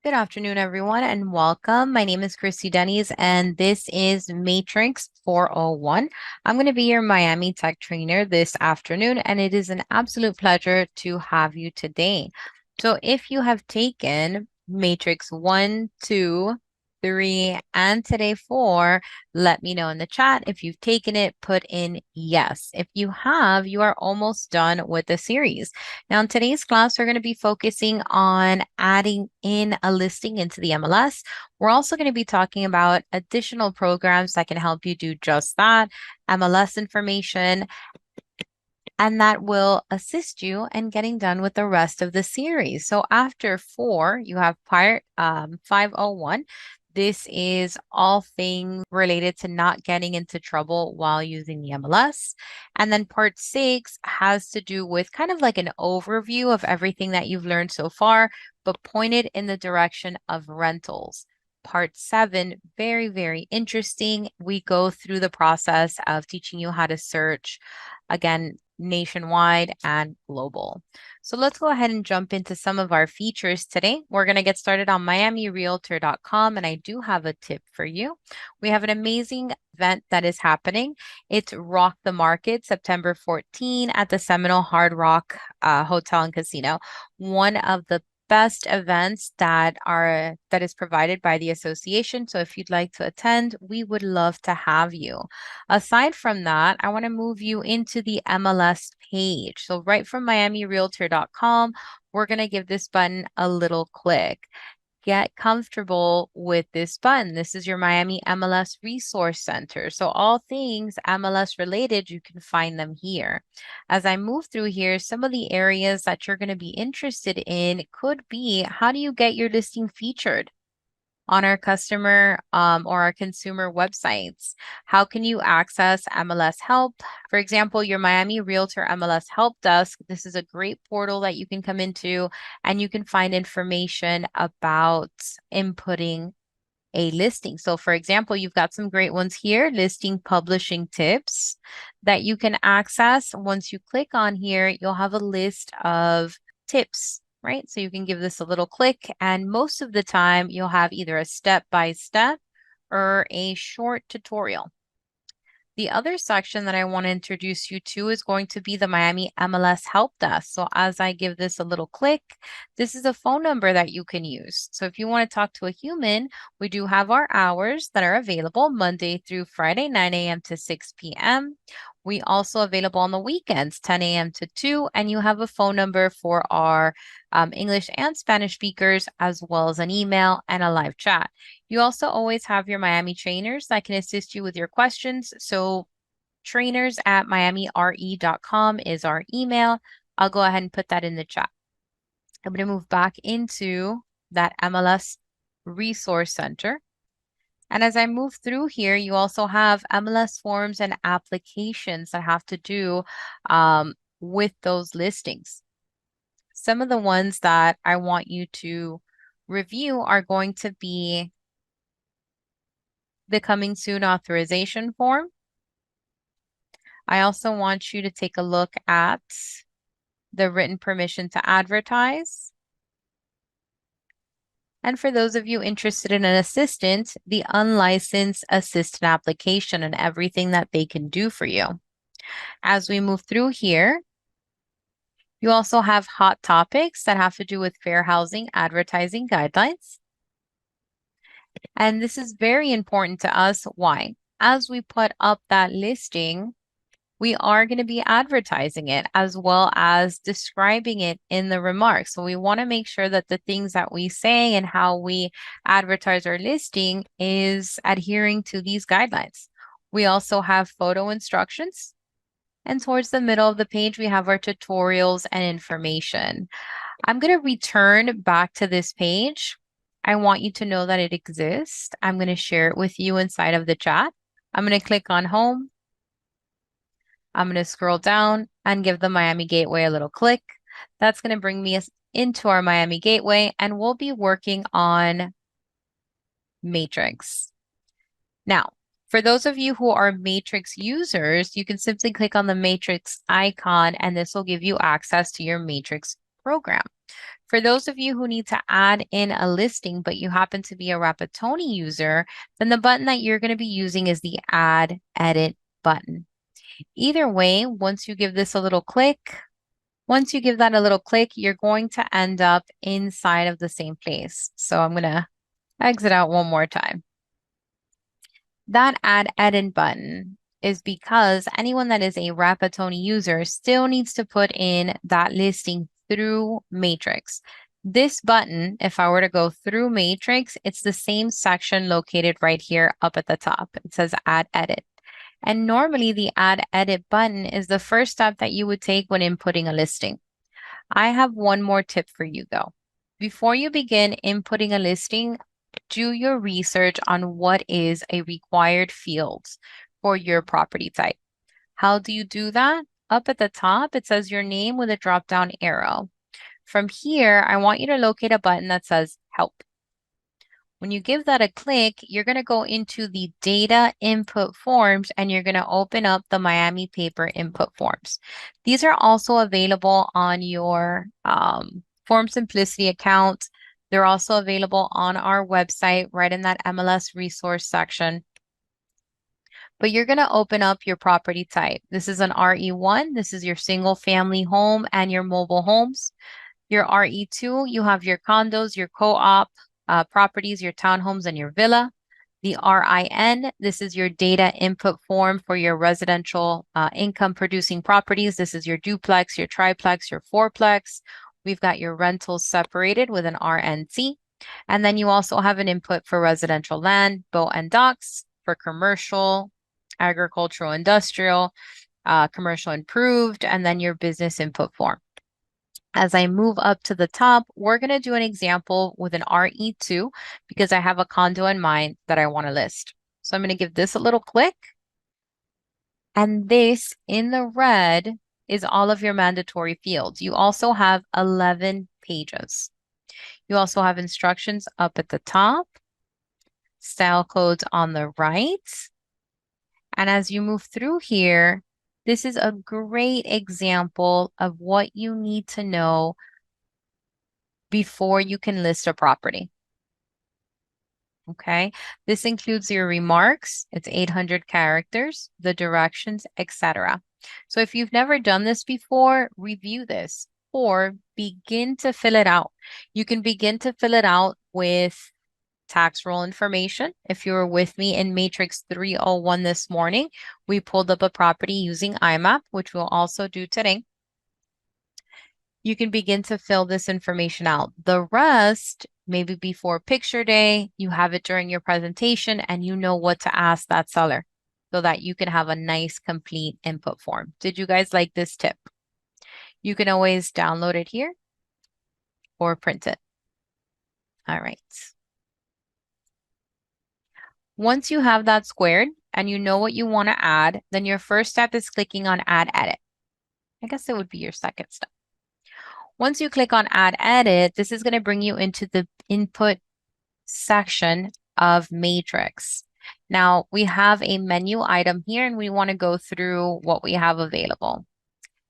Good afternoon, everyone, and welcome. My name is Christy Denny's, and this is Matrix 401. I'm going to be your Miami Tech trainer this afternoon, and it is an absolute pleasure to have you today. So, if you have taken Matrix 1, 2, 3, and today 4, let me know in the chat. If you've taken it, put in yes. If you have, you are almost done with the series. Now, in today's class, we're going to be focusing on adding in a listing into the MLS. We're also going to be talking about additional programs that can help you do just that, MLS information, and that will assist you in getting done with the rest of the series. So after 4, you have part 501. This is all things related to not getting into trouble while using the MLS. And then part 6 has to do with kind of like an overview of everything that you've learned so far, but pointed in the direction of rentals. Part 7, very, very interesting. We go through the process of teaching you how to search, again, nationwide and global. So let's go ahead and jump into some of our features today. We're going to get started on MiamiRealtor.com, and I do have a tip for you. We have an amazing event that is happening. It's Rock the Market, September 14 at the Seminole Hard Rock Hotel and Casino. One of the best events that is provided by the association. So if you'd like to attend, we would love to have you. Aside from that, I want to move you into the MLS page. So right from MiamiRealtor.com, we're going to give this button a little click. Get comfortable with this button. This is your Miami MLS Resource Center. So all things MLS related, you can find them here. As I move through here, some of the areas that you're going to be interested in could be, how do you get your listing featured on our customer or our consumer websites? How can you access MLS help? For example, your Miami Realtor MLS help desk. This is a great portal that you can come into and you can find information about inputting a listing. So for example, you've got some great ones here, listing publishing tips that you can access. Once you click on here, you'll have a list of tips, right? So you can give this a little click, and most of the time you'll have either a step-by-step or a short tutorial. The other section that I want to introduce you to is going to be the Miami MLS Help Desk. So as I give this a little click, this is a phone number that you can use. So if you want to talk to a human, we do have our hours that are available Monday through Friday, 9 a.m. to 6 p.m. We also available on the weekends, 10 a.m. to 2, and you have a phone number for our English and Spanish speakers, as well as an email and a live chat. You also always have your Miami trainers that can assist you with your questions. So trainers at miamire.com is our email. I'll go ahead and put that in the chat. I'm going to move back into that MLS Resource Center. And as I move through here, you also have MLS forms and applications that have to do with those listings. Some of the ones that I want you to review are going to be the coming soon authorization form. I also want you to take a look at the written permission to advertise. And for those of you interested in an assistant, the unlicensed assistant application and everything that they can do for you. As we move through here, you also have hot topics that have to do with fair housing advertising guidelines. And this is very important to us. Why? As we put up that listing, we are going to be advertising it as well as describing it in the remarks. So we want to make sure that the things that we say and how we advertise our listing is adhering to these guidelines. We also have photo instructions. And towards the middle of the page, we have our tutorials and information. I'm going to return back to this page. I want you to know that it exists. I'm going to share it with you inside of the chat. I'm going to click on home. I'm going to scroll down and give the Miami Gateway a little click. That's going to bring me into our Miami Gateway, and we'll be working on Matrix. Now, for those of you who are Matrix users, you can simply click on the Matrix icon, and this will give you access to your Matrix program. For those of you who need to add in a listing, but you happen to be a Rapatoni user, then the button that you're going to be using is the Add Edit button. Either way, once you give this a little click, once you give that a little click, you're going to end up inside of the same place. So I'm going to exit out one more time. That Add Edit button is because anyone that is a Rapatoni user still needs to put in that listing through Matrix. This button, if I were to go through Matrix, it's the same section located right here up at the top. It says Add Edit. And normally the Add Edit button is the first step that you would take when inputting a listing. I have one more tip for you though. Before you begin inputting a listing, do your research on what is a required field for your property type. How do you do that? Up at the top, it says your name with a drop-down arrow. From here, I want you to locate a button that says Help. When you give that a click, you're going to go into the data input forms and you're going to open up the Miami paper input forms. These are also available on your Form Simplicity account. They're also available on our website right in that MLS resource section. But you're going to open up your property type. This is an RE1. This is your single family home and your mobile homes. Your RE2, you have your condos, your co-op properties, your townhomes, and your villa. The RIN, this is your data input form for your residential income producing properties. This is your duplex, your triplex, your fourplex. We've got your rentals separated with an RNT. And then you also have an input for residential land, boat and docks, for commercial, agricultural, industrial, commercial improved, and then your business input form. As I move up to the top, we're going to do an example with an RE2 because I have a condo in mind that I want to list. So I'm going to give this a little click. And this in the red is all of your mandatory fields. You also have 11 pages. You also have instructions up at the top, style codes on the right. And as you move through here, this is a great example of what you need to know before you can list a property. Okay, this includes your remarks, it's 800 characters, the directions, etc. So if you've never done this before, review this or begin to fill it out. You can begin to fill it out with tax roll information. If you were with me in Matrix 301 this morning, we pulled up a property using IMAP, which we'll also do today. You can begin to fill this information out. The rest, maybe before picture day, you have it during your presentation and you know what to ask that seller so that you can have a nice complete input form. Did you guys like this tip? You can always download it here or print it. All right. Once you have that squared and you know what you want to add, then your first step is clicking on Add Edit. I guess it would be your second step. Once you click on Add Edit, this is going to bring you into the input section of Matrix. Now, we have a menu item here, and we want to go through what we have available.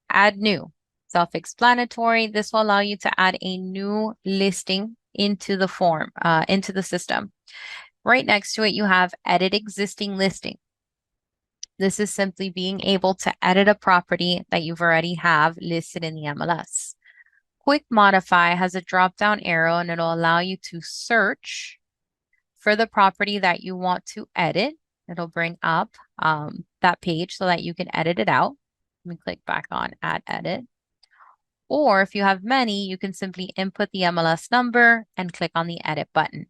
Add New, self-explanatory. This will allow you to add a new listing into the form, into the system. Right next to it, you have Edit Existing Listing. This is simply being able to edit a property that you've already have listed in the MLS. Quick Modify has a drop-down arrow and it'll allow you to search for the property that you want to edit. It'll bring up that page so that you can edit it out. Let me click back on Add Edit. Or if you have many, you can simply input the MLS number and click on the Edit button.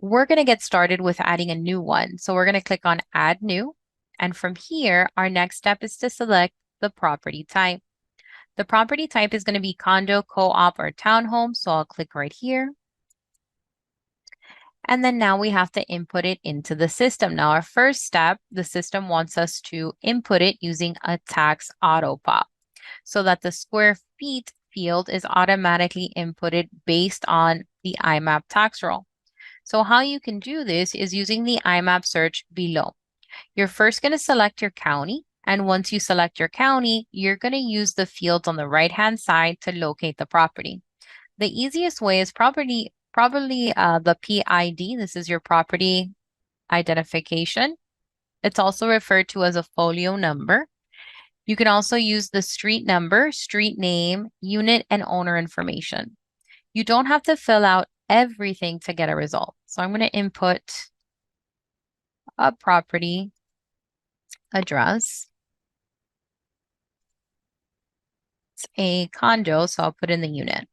We're going to get started with adding a new one. So we're going to click on Add New. And from here, our next step is to select the property type. The property type is going to be condo, co-op, or townhome. So I'll click right here. And then now we have to input it into the system. Now our first step, the system wants us to input it using a tax auto pop so that the square feet field is automatically inputted based on the IMAP tax roll. So how you can do this is using the IMAP search below. You're first going to select your county. And once you select your county, you're going to use the fields on the right-hand side to locate the property. The easiest way is probably the PID. This is your property identification. It's also referred to as a folio number. You can also use the street number, street name, unit, and owner information. You don't have to fill out everything to get a result. So I'm going to input a property address. It's a condo, so I'll put in the unit.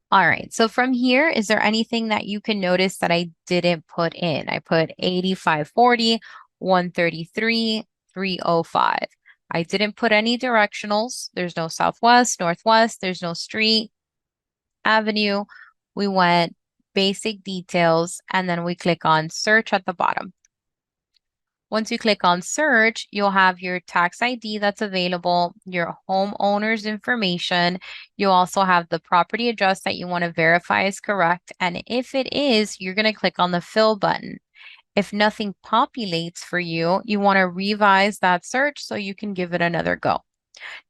All right, so from here, is there anything that you can notice that I didn't put in? I put 8540, 133, 305. I didn't put any directionals. There's no southwest, northwest, there's no street, avenue. We went basic details, and then we click on search at the bottom. Once you click on search, you'll have your tax ID that's available, your homeowner's information. You also have the property address that you want to verify is correct. And if it is, you're going to click on the fill button. If nothing populates for you, you want to revise that search so you can give it another go.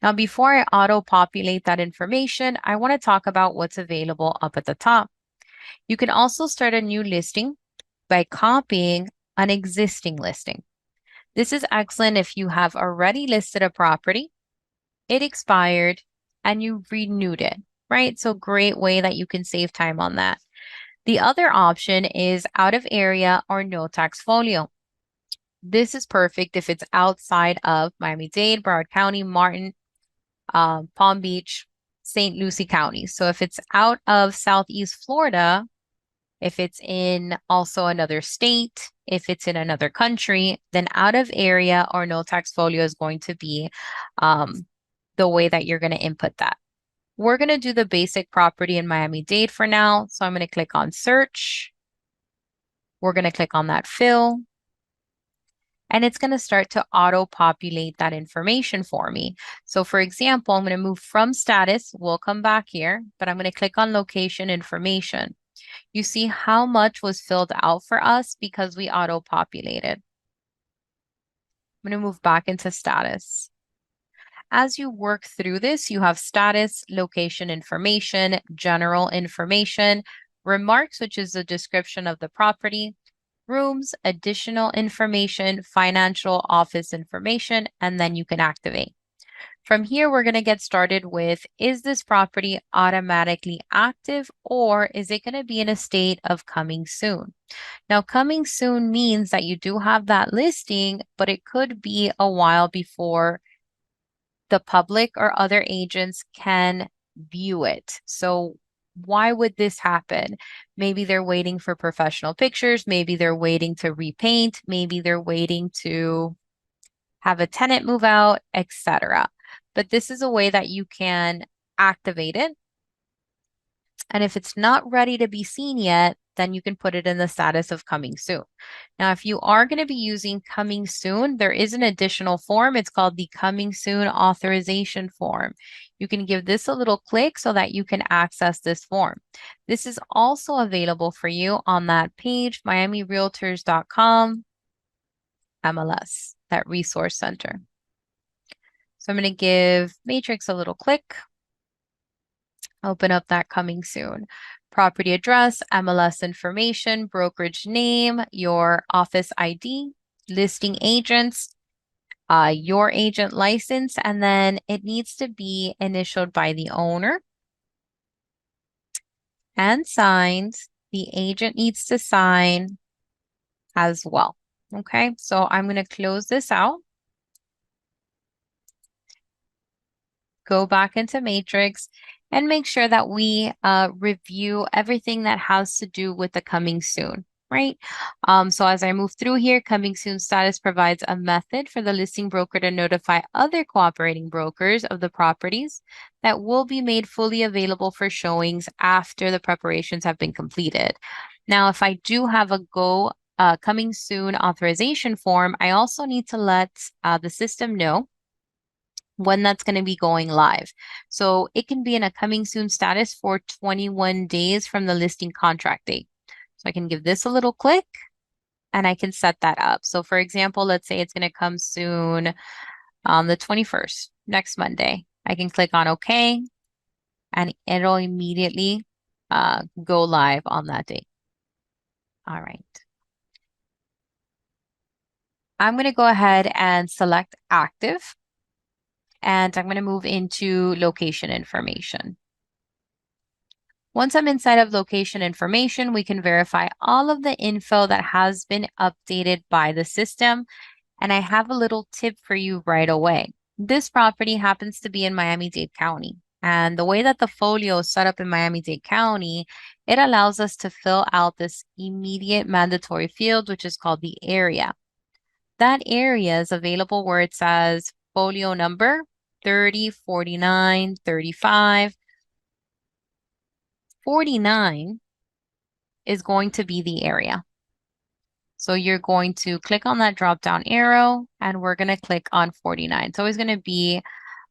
Now, before I auto-populate that information, I want to talk about what's available up at the top. You can also start a new listing by copying an existing listing. This is excellent if you have already listed a property, it expired, and you renewed it, right? So great way that you can save time on that. The other option is out of area or no tax folio. This is perfect if it's outside of Miami-Dade, Broward County, Martin, Palm Beach, St. Lucie County. So if it's out of Southeast Florida, if it's in also another state, if it's in another country, then out of area or no tax folio is going to be the way that you're going to input that. We're going to do the basic property in Miami-Dade for now. So I'm going to click on search. We're going to click on that fill. And it's going to start to auto-populate that information for me. So for example, I'm going to move from status. We'll come back here, but I'm going to click on location information. You see how much was filled out for us because we auto-populated. I'm going to move back into status. As you work through this, you have status, location information, general information, remarks, which is the description of the property, rooms, additional information, financial office information, and then you can activate. From here, we're going to get started with, is this property automatically active or is it going to be in a state of coming soon? Now, coming soon means that you do have that listing, but it could be a while before the public or other agents can view it. So why would this happen? Maybe they're waiting for professional pictures. Maybe they're waiting to repaint. Maybe they're waiting to have a tenant move out, etc. But this is a way that you can activate it. And if it's not ready to be seen yet, then you can put it in the status of coming soon. Now, if you are going to be using coming soon, there is an additional form. It's called the coming soon authorization form. You can give this a little click so that you can access this form. This is also available for you on that page, miamirealtors.com, MLS, that resource center. So I'm going to give Matrix a little click. Open up that coming soon. Property address, MLS information, brokerage name, your office ID, listing agents, your agent license, and then it needs to be initialed by the owner and signed. The agent needs to sign as well. Okay, so I'm going to close this out. Go back into Matrix and make sure that we review everything that has to do with the coming soon, right? So as I move through here, coming soon status provides a method for the listing broker to notify other cooperating brokers of the properties that will be made fully available for showings after the preparations have been completed. Now, if I do have a coming soon authorization form, I also need to let the system know when that's going to be going live. So it can be in a coming soon status for 21 days from the listing contract date. So I can give this a little click and I can set that up. So for example, let's say it's going to come soon on the 21st, next Monday. I can click on OK, and it'll immediately go live on that date. All right. I'm going to go ahead and select active, and I'm going to move into location information. Once I'm inside of location information, we can verify all of the info that has been updated by the system. And I have a little tip for you right away. This property happens to be in Miami-Dade County. And the way that the folio is set up in Miami-Dade County, it allows us to fill out this immediate mandatory field, which is called the area. That area is available where it says folio number 30, 49, 35. 49 is going to be the area. So you're going to click on that drop down arrow, and we're going to click on 49. It's always going to be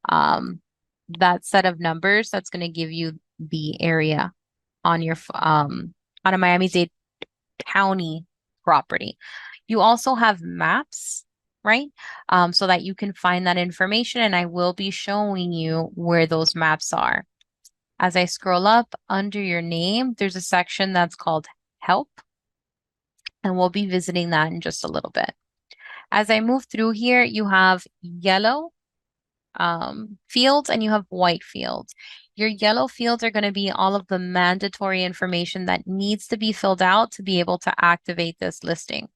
that set of numbers that's going to give you the area on your on a Miami-Dade County property. You also have maps, right? So that you can find that information, and I will be showing you where those maps are. As I scroll up under your name, there's a section that's called Help, and we'll be visiting that in just a little bit. As I move through here, you have yellow fields and you have white fields. Your yellow fields are going to be all of the mandatory information that needs to be filled out to be able to activate this listing.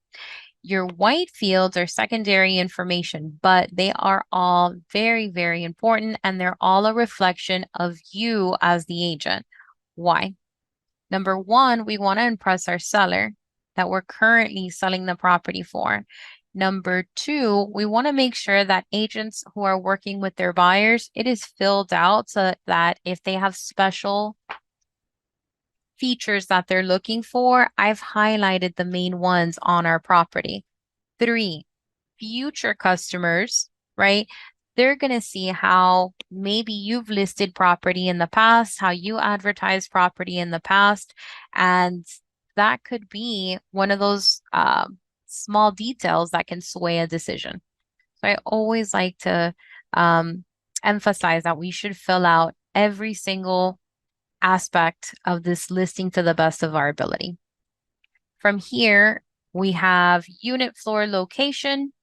Your white fields are secondary information, but they are all very, very important, and they're all a reflection of you as the agent. Why? Number one, we want to impress our seller that we're currently selling the property for. Number two, we want to make sure that agents who are working with their buyers, it is filled out so that if they have special features that they're looking for, I've highlighted the main ones on our property. Three, future customers, right? They're going to see how maybe you've listed property in the past, how you advertise property in the past, and that could be one of those small details that can sway a decision. So I always like to emphasize that we should fill out every single aspect of this listing to the best of our ability. From here, we have unit floor location,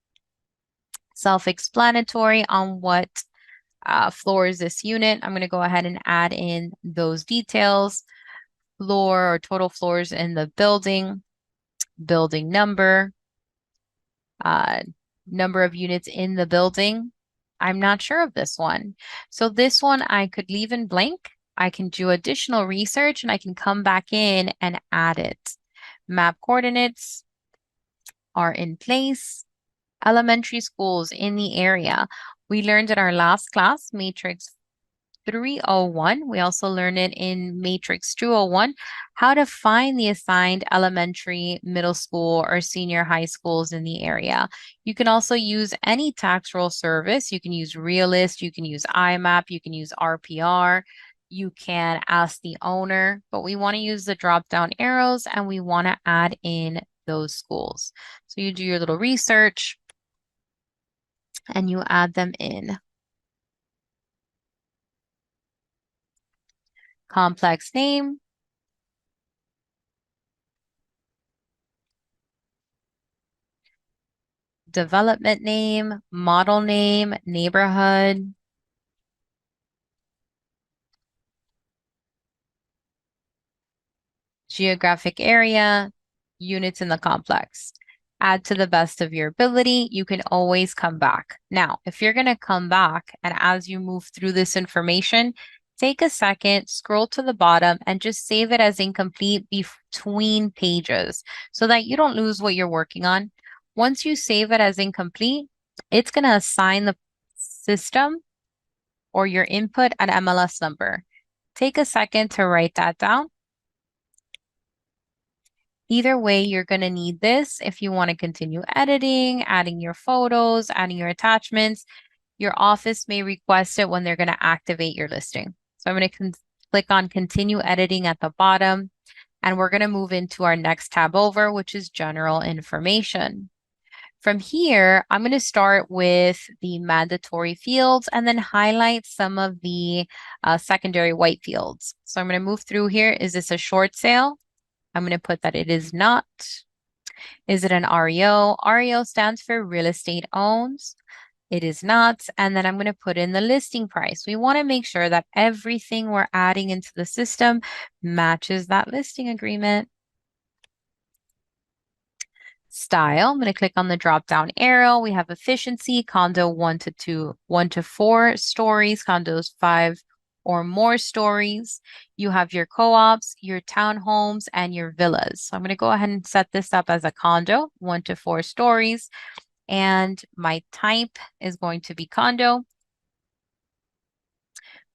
self-explanatory on what floor is this unit. I'm going to go ahead and add in those details. Floor or total floors in the building, building number, number of units in the building. I'm not sure of this one. So this one I could leave in blank. I can do additional research and I can come back in and add it. Map coordinates are in place. Elementary schools in the area. We learned in our last class, Matrix 301. We also learned it in Matrix 201, how to find the assigned elementary, middle school, or senior high schools in the area. You can also use any tax roll service. You can use Realist, you can use IMAP, you can use RPR. You can ask the owner, but we want to use the drop down arrows and we want to add in those schools. So you do your little research and you add them in. Complex name, development name, model name, neighborhood, geographic area, units in the complex. Add to the best of your ability. You can always come back. Now, if you're going to come back and as you move through this information, take a second, scroll to the bottom, and just save it as incomplete between pages so that you don't lose what you're working on. Once you save it as incomplete, it's going to assign the system or your input an MLS number. Take a second to write that down. Either way, you're going to need this if you want to continue editing, adding your photos, adding your attachments. Your office may request it when they're going to activate your listing. So I'm going to click on continue editing at the bottom. And we're going to move into our next tab over, which is general information. From here, I'm going to start with the mandatory fields and then highlight some of the secondary white fields. So I'm going to move through here. Is this a short sale? I'm going to put that it is not. Is it an REO? REO stands for real estate owns. It is not. And then I'm going to put in the listing price. We want to make sure that everything we're adding into the system matches that listing agreement. Style, I'm going to click on the drop down arrow. We have efficiency, condo 1 to 4 stories, condos 5 or more stories. You have your co-ops, your townhomes, and your villas. So I'm going to go ahead and set this up as a condo, 1 to 4 stories. And my type is going to be condo.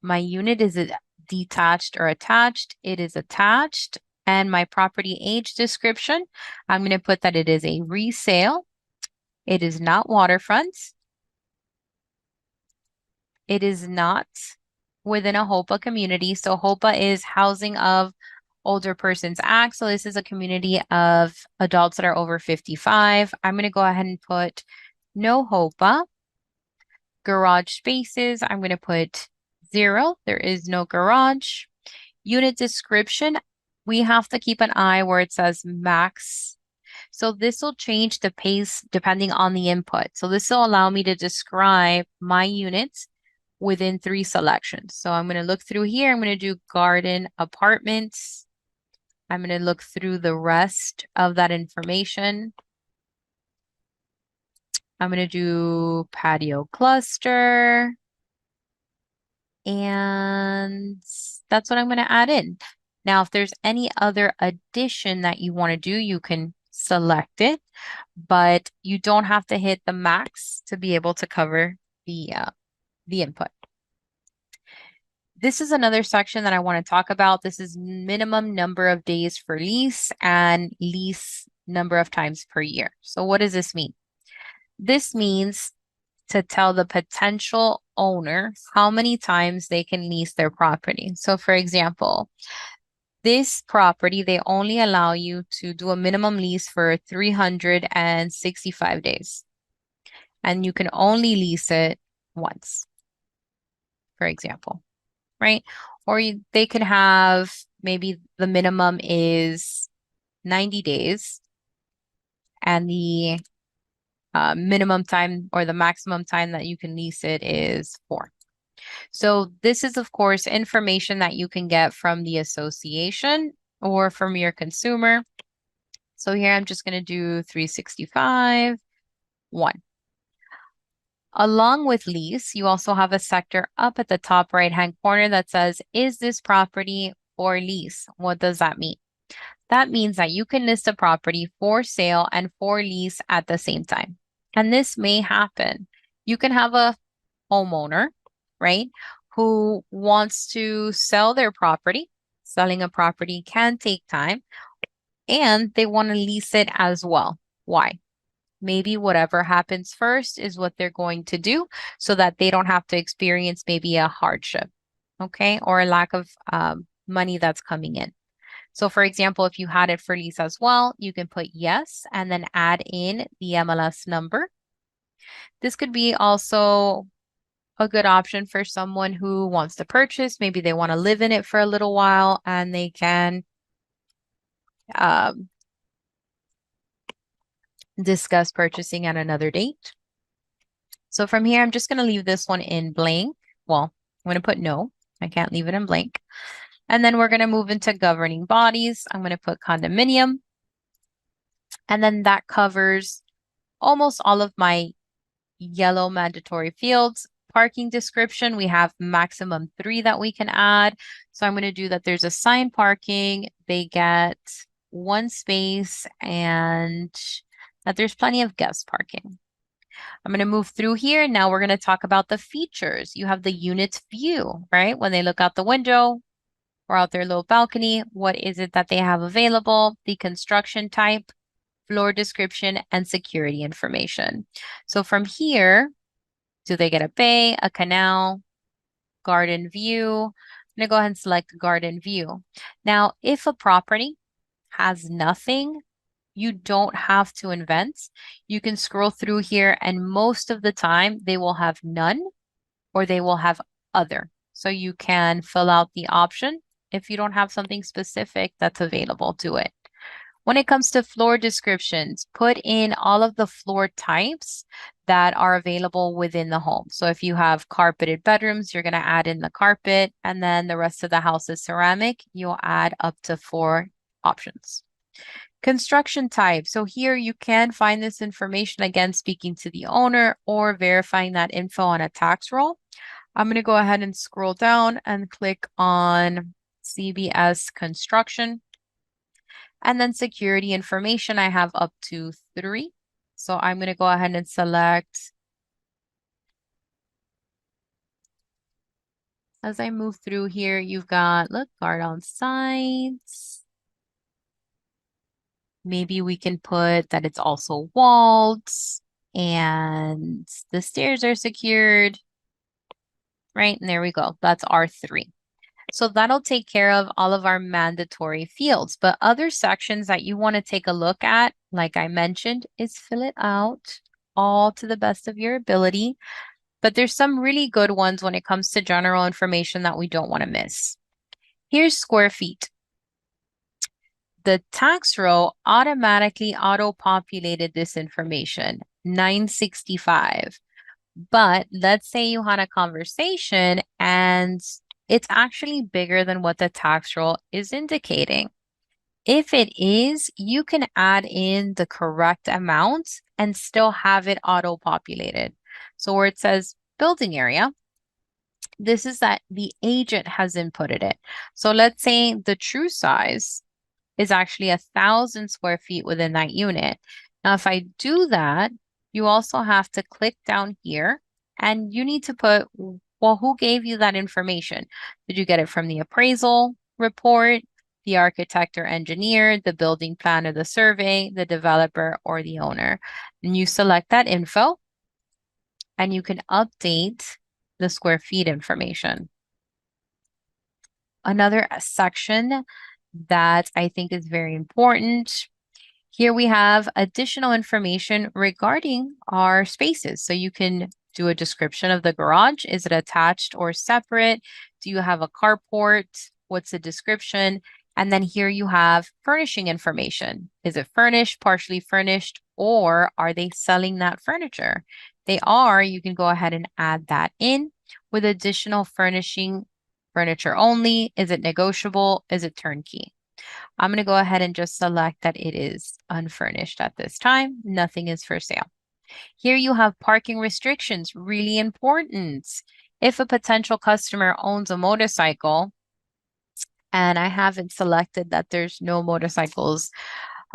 My unit is it detached or attached? It is attached. And my property age description, I'm going to put that it is a resale. It is not waterfront. It is not within a HOPA community. So HOPA is Housing of Older Persons Act. So this is a community of adults that are over 55. I'm going to go ahead and put no HOPA. Garage spaces, I'm going to put 0. There is no garage. Unit description, we have to keep an eye where it says max. So this will change the pace depending on the input. So this will allow me to describe my units within 3 selections. So I'm going to look through here. I'm going to do garden apartments. I'm going to look through the rest of that information. I'm going to do patio cluster. And that's what I'm going to add in. Now, if there's any other addition that you want to do, you can select it, but you don't have to hit the max to be able to cover the input. This is another section that I want to talk about. This is minimum number of days for lease and lease number of times per year. So what does this mean? This means to tell the potential owner how many times they can lease their property. So for example, this property, they only allow you to do a minimum lease for 365 days. And you can only lease it once, for example, right? Or they could have maybe the minimum is 90 days and the minimum time or the maximum time that you can lease it is 4. So this is, of course, information that you can get from the association or from your consumer. So here I'm just going to do 365, 1. Along with lease, you also have a sector up at the top right-hand corner that says, is this property for lease? What does that mean? That means that you can list a property for sale and for lease at the same time. And this may happen. You can have a homeowner, right, who wants to sell their property. Selling a property can take time, and they want to lease it as well. Why? Maybe whatever happens first is what they're going to do so that they don't have to experience maybe a hardship, okay, or a lack of money that's coming in. So for example, if you had it for lease as well, you can put yes and then add in the MLS number. This could be also a good option for someone who wants to purchase. Maybe they want to live in it for a little while and they can um, discuss purchasing at another date. So from here, I'm just going to leave this one in blank. Well, I'm going to put no. I can't leave it in blank. And then we're going to move into governing bodies. I'm going to put condominium. And then that covers almost all of my yellow mandatory fields. Parking description, we have maximum 3 that we can add. So I'm going to do that there's assigned parking. They get 1 space and that there's plenty of guest parking. I'm going to move through here. Now we're going to talk about the features. You have the unit's view, right? When they look out the window or out their little balcony, what is it that they have available? The construction type, floor description, and security information. So from here, do they get a bay, a canal, garden view? I'm going to go ahead and select garden view. Now, if a property has nothing, you don't have to invent. You can scroll through here, and most of the time they will have none or they will have other. So you can fill out the option if you don't have something specific that's available to it. When it comes to floor descriptions, put in all of the floor types that are available within the home. So if you have carpeted bedrooms, you're going to add in the carpet, and then the rest of the house is ceramic. You'll add up to 4 options. Construction type. So here you can find this information, again, speaking to the owner or verifying that info on a tax roll. I'm going to go ahead and scroll down and click on CBS construction. And then security information, I have up to 3. So I'm going to go ahead and select. As I move through here, you've got, look, guard on site. Maybe we can put that it's also walled and the stairs are secured, right? And there we go. That's R3. So that'll take care of all of our mandatory fields. But other sections that you want to take a look at, like I mentioned, is fill it out all to the best of your ability. But there's some really good ones when it comes to general information that we don't want to miss. Here's square feet. The tax row automatically auto-populated this information, 965. But let's say you had a conversation and it's actually bigger than what the tax roll is indicating. If it is, you can add in the correct amount and still have it auto-populated. So where it says building area, this is that the agent has inputted it. So let's say the true size is actually 1,000 square feet within that unit. Now, if I do that, you also have to click down here and you need to put, well, who gave you that information? Did you get it from the appraisal report, the architect or engineer, the building plan or the survey, the developer, or the owner? And you select that info and you can update the square feet information. Another section that I think is very important. Here we have additional information regarding our spaces. So you can do a description of the garage. Is it attached or separate? Do you have a carport? What's the description? And then here you have furnishing information. Is it furnished, partially furnished, or are they selling that furniture? They are, you can go ahead and add that in with additional furnishing, furniture only. Is it negotiable? Is it turnkey? I'm going to go ahead and just select that it is unfurnished at this time. Nothing is for sale. Here you have parking restrictions, really important. If a potential customer owns a motorcycle, and I haven't selected that there's no motorcycles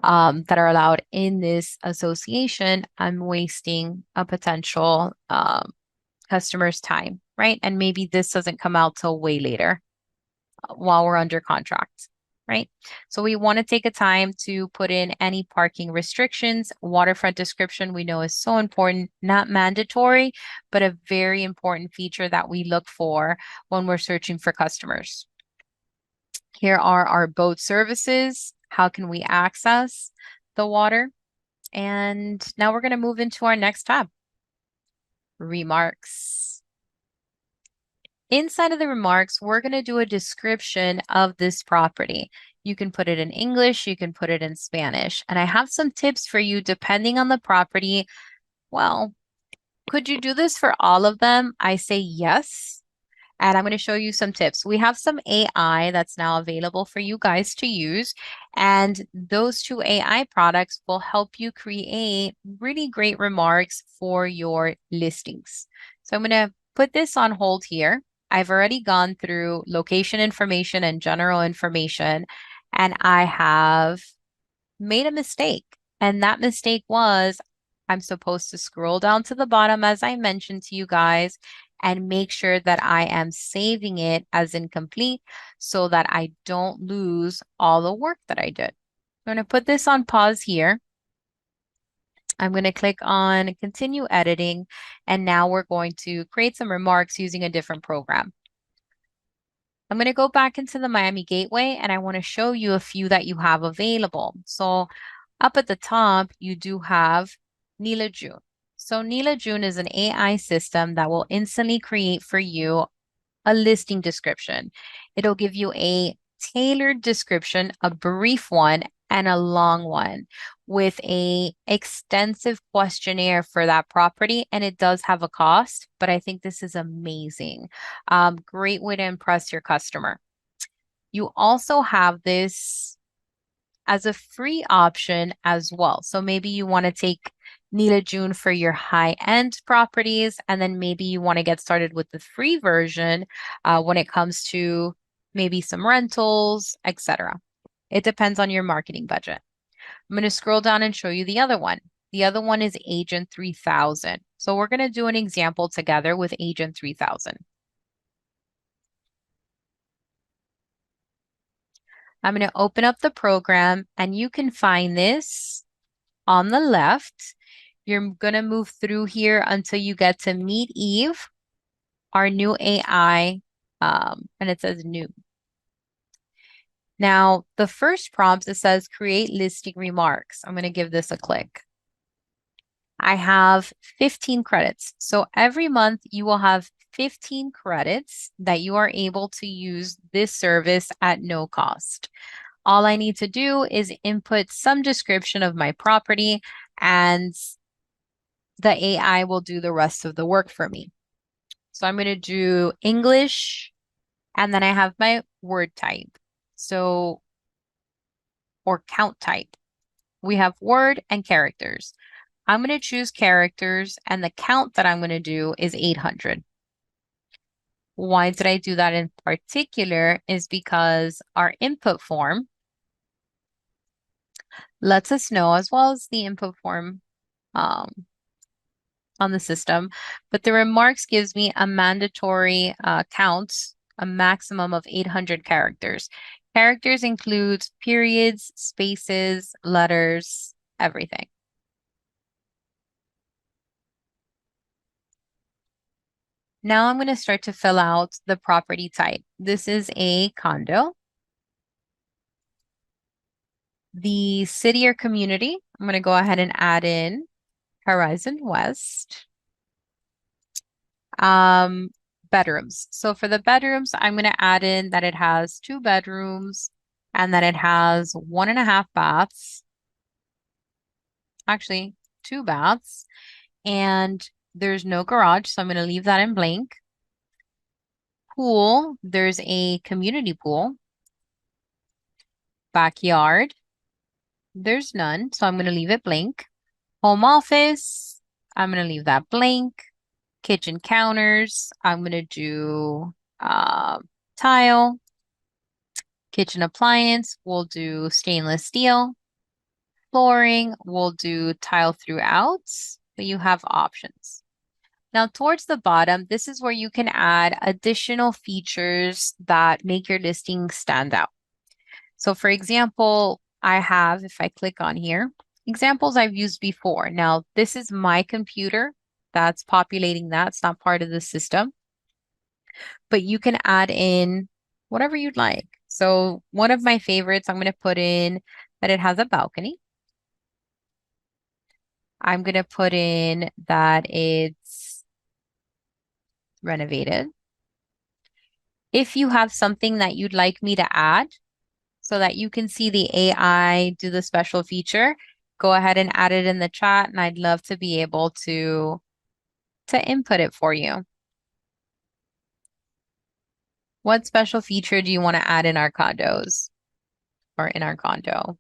that are allowed in this association, I'm wasting a potential customer's time, right? And maybe this doesn't come out till way later while we're under contract, right? So we want to take a time to put in any parking restrictions. Waterfront description we know is so important, not mandatory, but a very important feature that we look for when we're searching for customers. Here are our boat services. How can we access the water? And now we're going to move into our next tab, remarks. Inside of the remarks, we're going to do a description of this property. You can put it in English, you can put it in Spanish. And I have some tips for you depending on the property. Well, could you do this for all of them? I say yes. And I'm going to show you some tips. We have some AI that's now available for you guys to use. And those 2 AI products will help you create really great remarks for your listings. So I'm going to put this on hold here. I've already gone through location information and general information, and I have made a mistake. And that mistake was I'm supposed to scroll down to the bottom, as I mentioned to you guys, and make sure that I am saving it as incomplete so that I don't lose all the work that I did. I'm going to put this on pause here. I'm going to click on continue editing, and now we're going to create some remarks using a different program. I'm going to go back into the Miami Gateway and I want to show you a few that you have available. So up at the top, you do have Nila June. So Nila June is an AI system that will instantly create for you a listing description. It'll give you a tailored description, a brief one, and a long one with a extensive questionnaire for that property. And it does have a cost, but I think this is amazing. Great way to impress your customer. You also have this as a free option as well. So maybe you want to take Nila June for your high-end properties, and then maybe you want to get started with the free version when it comes to maybe some rentals, etc. It depends on your marketing budget. I'm going to scroll down and show you the other one. The other one is Agent 3000. So we're going to do an example together with Agent 3000. I'm going to open up the program and you can find this on the left. You're going to move through here until you get to Meet Eve, our new AI, and it says new. Now, the first prompt, it says create listing remarks. I'm going to give this a click. I have 15 credits. So every month you will have 15 credits that you are able to use this service at no cost. All I need to do is input some description of my property and the AI will do the rest of the work for me. So I'm going to do English and then I have my word type. So, or count type. We have word and characters. I'm going to choose characters and the count that I'm going to do is 800. Why did I do that in particular is because our input form lets us know, as well as the input form um, on the system, but the remarks gives me a mandatory count, a maximum of 800 characters. Characters includes periods, spaces, letters, everything. Now I'm going to start to fill out the property type. This is a condo. The city or community, I'm going to go ahead and add in Horizon West. Um, Bedrooms. So for the bedrooms, I'm going to add in that it has 2 bedrooms and that it has 1.5 baths. Actually, 2 baths. And there's no garage, so I'm going to leave that in blank. Pool, there's a community pool. Backyard, there's none, so I'm going to leave it blank. Home office, I'm going to leave that blank. Kitchen counters, I'm going to do tile. Kitchen appliance, we'll do stainless steel. Flooring, we'll do tile throughout, but you have options. Now, towards the bottom, this is where you can add additional features that make your listing stand out. So for example, I have, if I click on here, examples I've used before. Now, this is my computer that's populating that. It's not part of the system, but you can add in whatever you'd like. So one of my favorites, I'm going to put in that it has a balcony. I'm going to put in that it's renovated. If you have something that you'd like me to add so that you can see the AI do the special feature, go ahead and add it in the chat and I'd love to be able to input it for you. What special feature do you want to add in our condos or in our condo?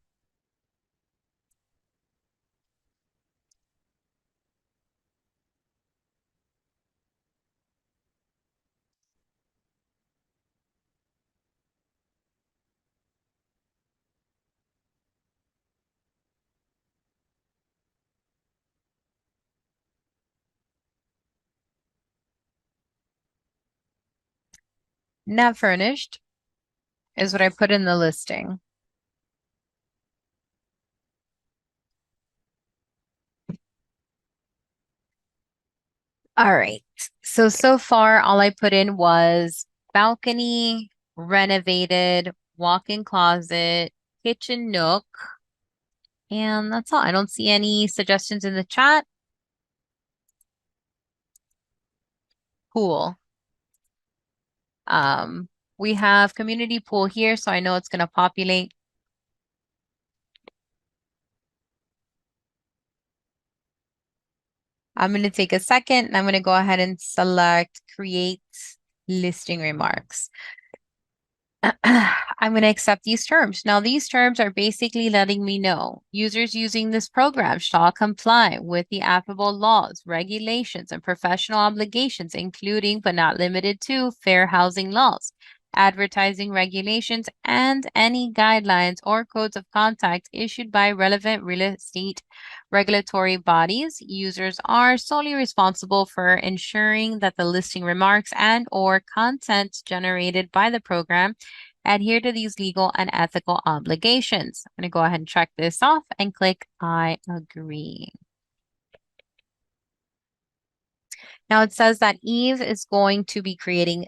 Not furnished is what I put in the listing. All right. So far all I put in was balcony, renovated, walk-in closet, kitchen nook, and that's all. I don't see any suggestions in the chat. Pool. Um, we have community pool here, so I know it's going to populate. I'm going to take a second and I'm going to go ahead and select create listing remarks. I'm going to accept these terms. Now, these terms are basically letting me know users using this program shall comply with the applicable laws, regulations, and professional obligations, including but not limited to fair housing laws, advertising regulations, and any guidelines or codes of conduct issued by relevant real estate regulatory bodies. Users are solely responsible for ensuring that the listing remarks and or content generated by the program adhere to these legal and ethical obligations. I'm going to go ahead and check this off and click I agree. Now it says that Eve is going to be creating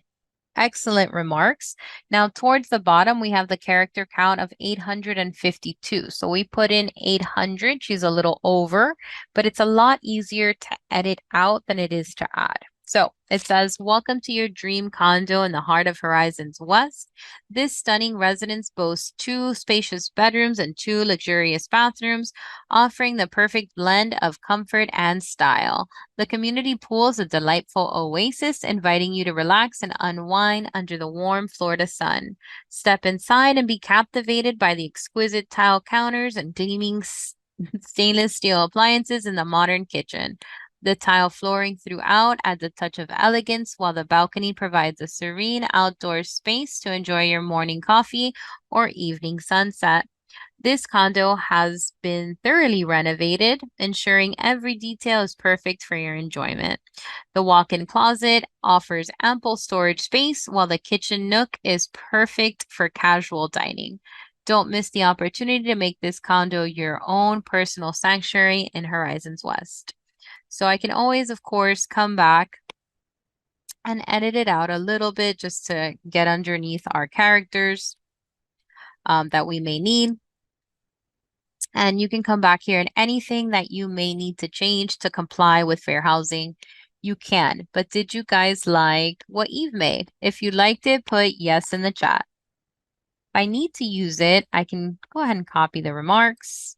excellent remarks. Now, towards the bottom, we have the character count of 852. So we put in 800. She's a little over, but it's a lot easier to edit out than it is to add. So it says, welcome to your dream condo in the heart of Horizons West. This stunning residence boasts 2 spacious bedrooms and 2 luxurious bathrooms, offering the perfect blend of comfort and style. The community pool is a delightful oasis, inviting you to relax and unwind under the warm Florida sun. Step inside and be captivated by the exquisite tile counters and gleaming stainless steel appliances in the modern kitchen. The tile flooring throughout adds a touch of elegance, while the balcony provides a serene outdoor space to enjoy your morning coffee or evening sunset. This condo has been thoroughly renovated, ensuring every detail is perfect for your enjoyment. The walk-in closet offers ample storage space, while the kitchen nook is perfect for casual dining. Don't miss the opportunity to make this condo your own personal sanctuary in Horizons West. So I can always, of course, come back and edit it out a little bit just to get underneath our characters that we may need. And you can come back here and anything that you may need to change to comply with fair housing, you can. But did you guys like what Eve made? If you liked it, put yes in the chat. If I need to use it, I can go ahead and copy the remarks.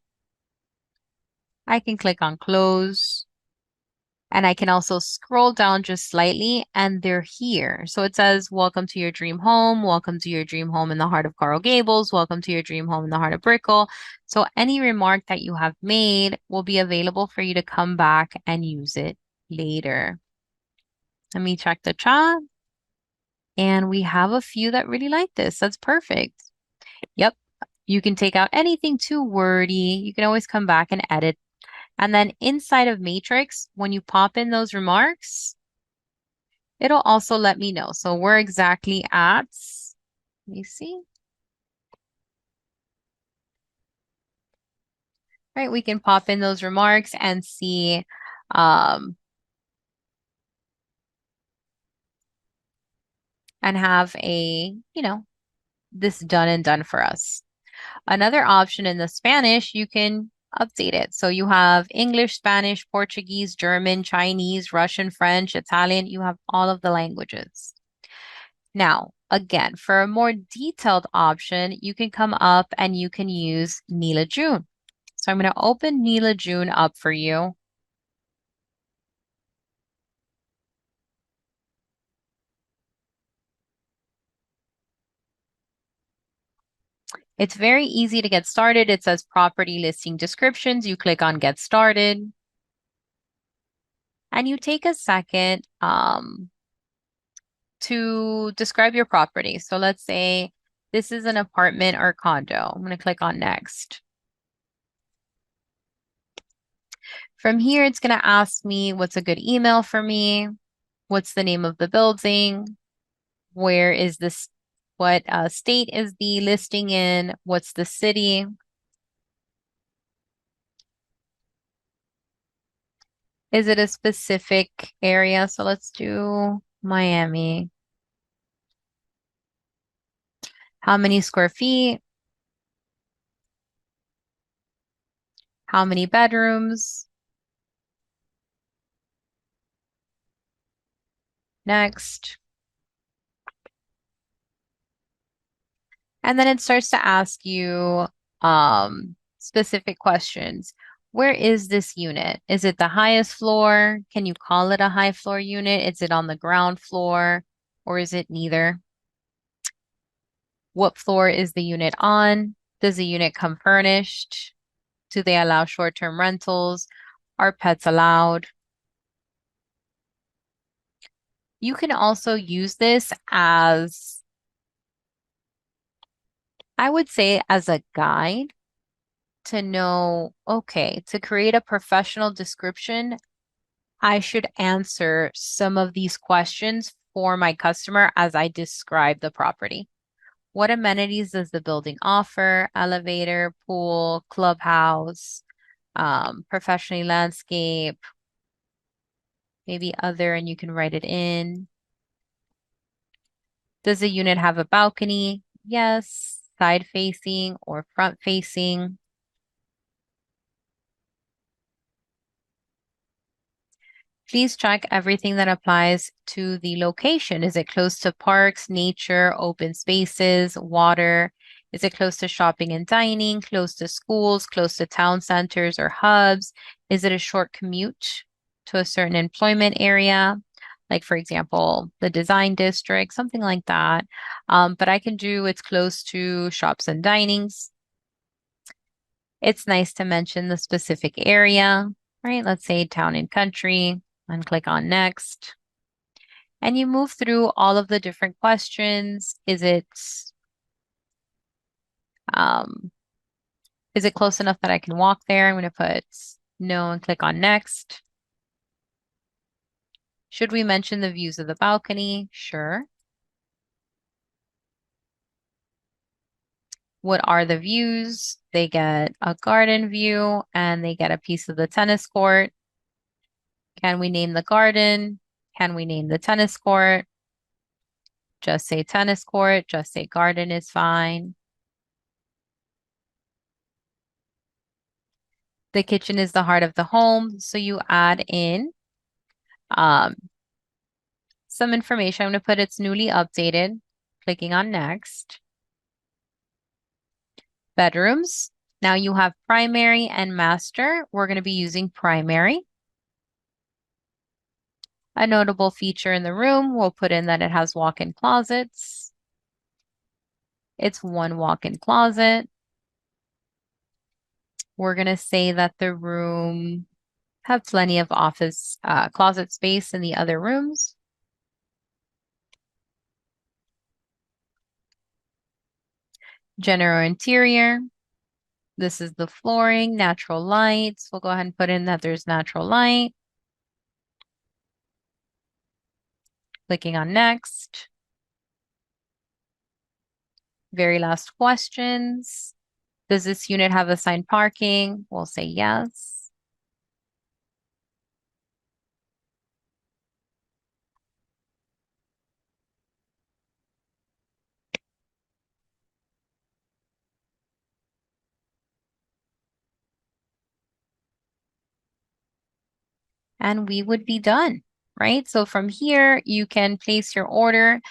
I can click on close. And I can also scroll down just slightly and they're here. So it says, welcome to your dream home. Welcome to your dream home in the heart of Coral Gables. Welcome to your dream home in the heart of Brickell. So any remark that you have made will be available for you to come back and use it later. Let me check the chat. And we have a few that really like this. That's perfect. Yep. You can take out anything too wordy. You can always come back and edit. And then inside of Matrix, when you pop in those remarks, it'll also let me know. So we're exactly at, let me see. Right, we can pop in those remarks and see and have a, this done and done for us. Another option in the Spanish, you can update it. So you have English, Spanish, Portuguese, German, Chinese, Russian, French, Italian. You have all of the languages. Now, again, for a more detailed option, you can come up and you can use Neela June. So I'm going to open Neela June up for you. It's very easy to get started. It says property listing descriptions. You click on get started. And you take a second to describe your property. So let's say this is an apartment or condo. I'm going to click on next. From here, it's going to ask me what's a good email for me, what's the name of the building, where is this, what state is the listing in, what's the city. Is it a specific area? So let's do Miami. How many square feet? How many bedrooms? Next. And then it starts to ask you specific questions. Where is this unit? Is it the highest floor? Can you call it a high floor unit? Is it on the ground floor or is it neither? What floor is the unit on? Does the unit come furnished? Do they allow short-term rentals? Are pets allowed? You can also use this as, I would say, as a guide to know, okay, to create a professional description, I should answer some of these questions for my customer as I describe the property. What amenities does the building offer? Elevator, pool, clubhouse, professionally landscape, maybe other, and you can write it in. Does the unit have a balcony? Yes. Side facing or front facing? Please check everything that applies to the location. Is it close to parks, nature, open spaces, water? Is it close to shopping and dining, close to schools, close to town centers or hubs? Is it a short commute to a certain employment area? Like, for example, the design district, something like that. But I can do it's close to shops and dinings. It's nice to mention the specific area, right? Let's say town and country, and click on next. And you move through all of the different questions. Um, is it close enough that I can walk there? I'm going to put no and click on next. Should we mention the views of the balcony? Sure. What are the views? They get a garden view and they get a piece of the tennis court. Can we name the garden? Can we name the tennis court? Just say tennis court, just say garden is fine. The kitchen is the heart of the home, so you add in um, some information. I'm going to put it's newly updated, clicking on next. Bedrooms. Now you have primary and master. We're going to be using primary. A notable feature in the room, we'll put in that it has walk-in closets. It's one walk-in closet. We're going to say that the room have plenty of office closet space in the other rooms. General interior. This is the flooring, natural lights. We'll go ahead and put in that there's natural light. Clicking on next. Very last questions. Does this unit have assigned parking? We'll say yes. And we would be done, right? So from here, you can place your order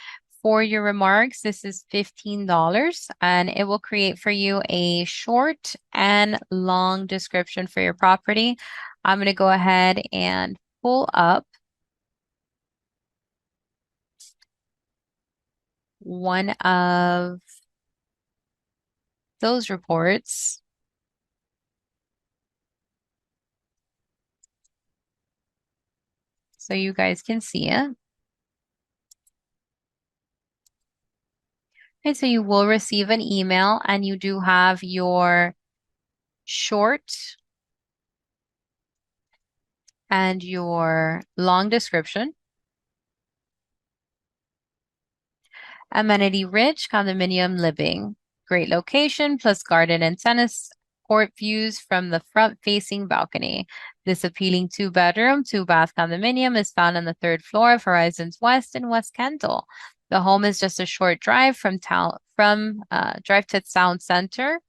for your remarks. This is $15 and it will create for you a short and long description for your property. I'm going to go ahead and pull up one of those reports. So you guys can see it. Okay, so you will receive an email and you do have your short and your long description. Amenity rich condominium living. Great location plus garden and tennis court views from the front facing balcony. This appealing 2-bedroom, 2-bath condominium is found on the 3rd floor of Horizons West in West Kendall. The home is just a short drive from drive to town center,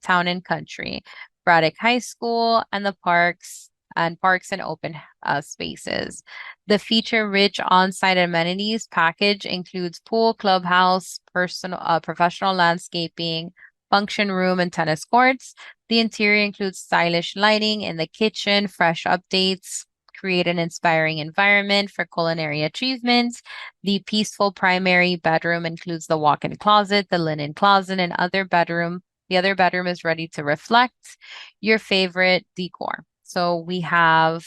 town and country, Braddock High School, and the parks and open spaces. The feature-rich on-site amenities package includes pool, clubhouse, professional landscaping, function room, and tennis courts. The interior includes stylish lighting in the kitchen, fresh updates, create an inspiring environment for culinary achievements. The peaceful primary bedroom includes the walk-in closet, the linen closet, and other bedroom. The other bedroom is ready to reflect your favorite decor. So we have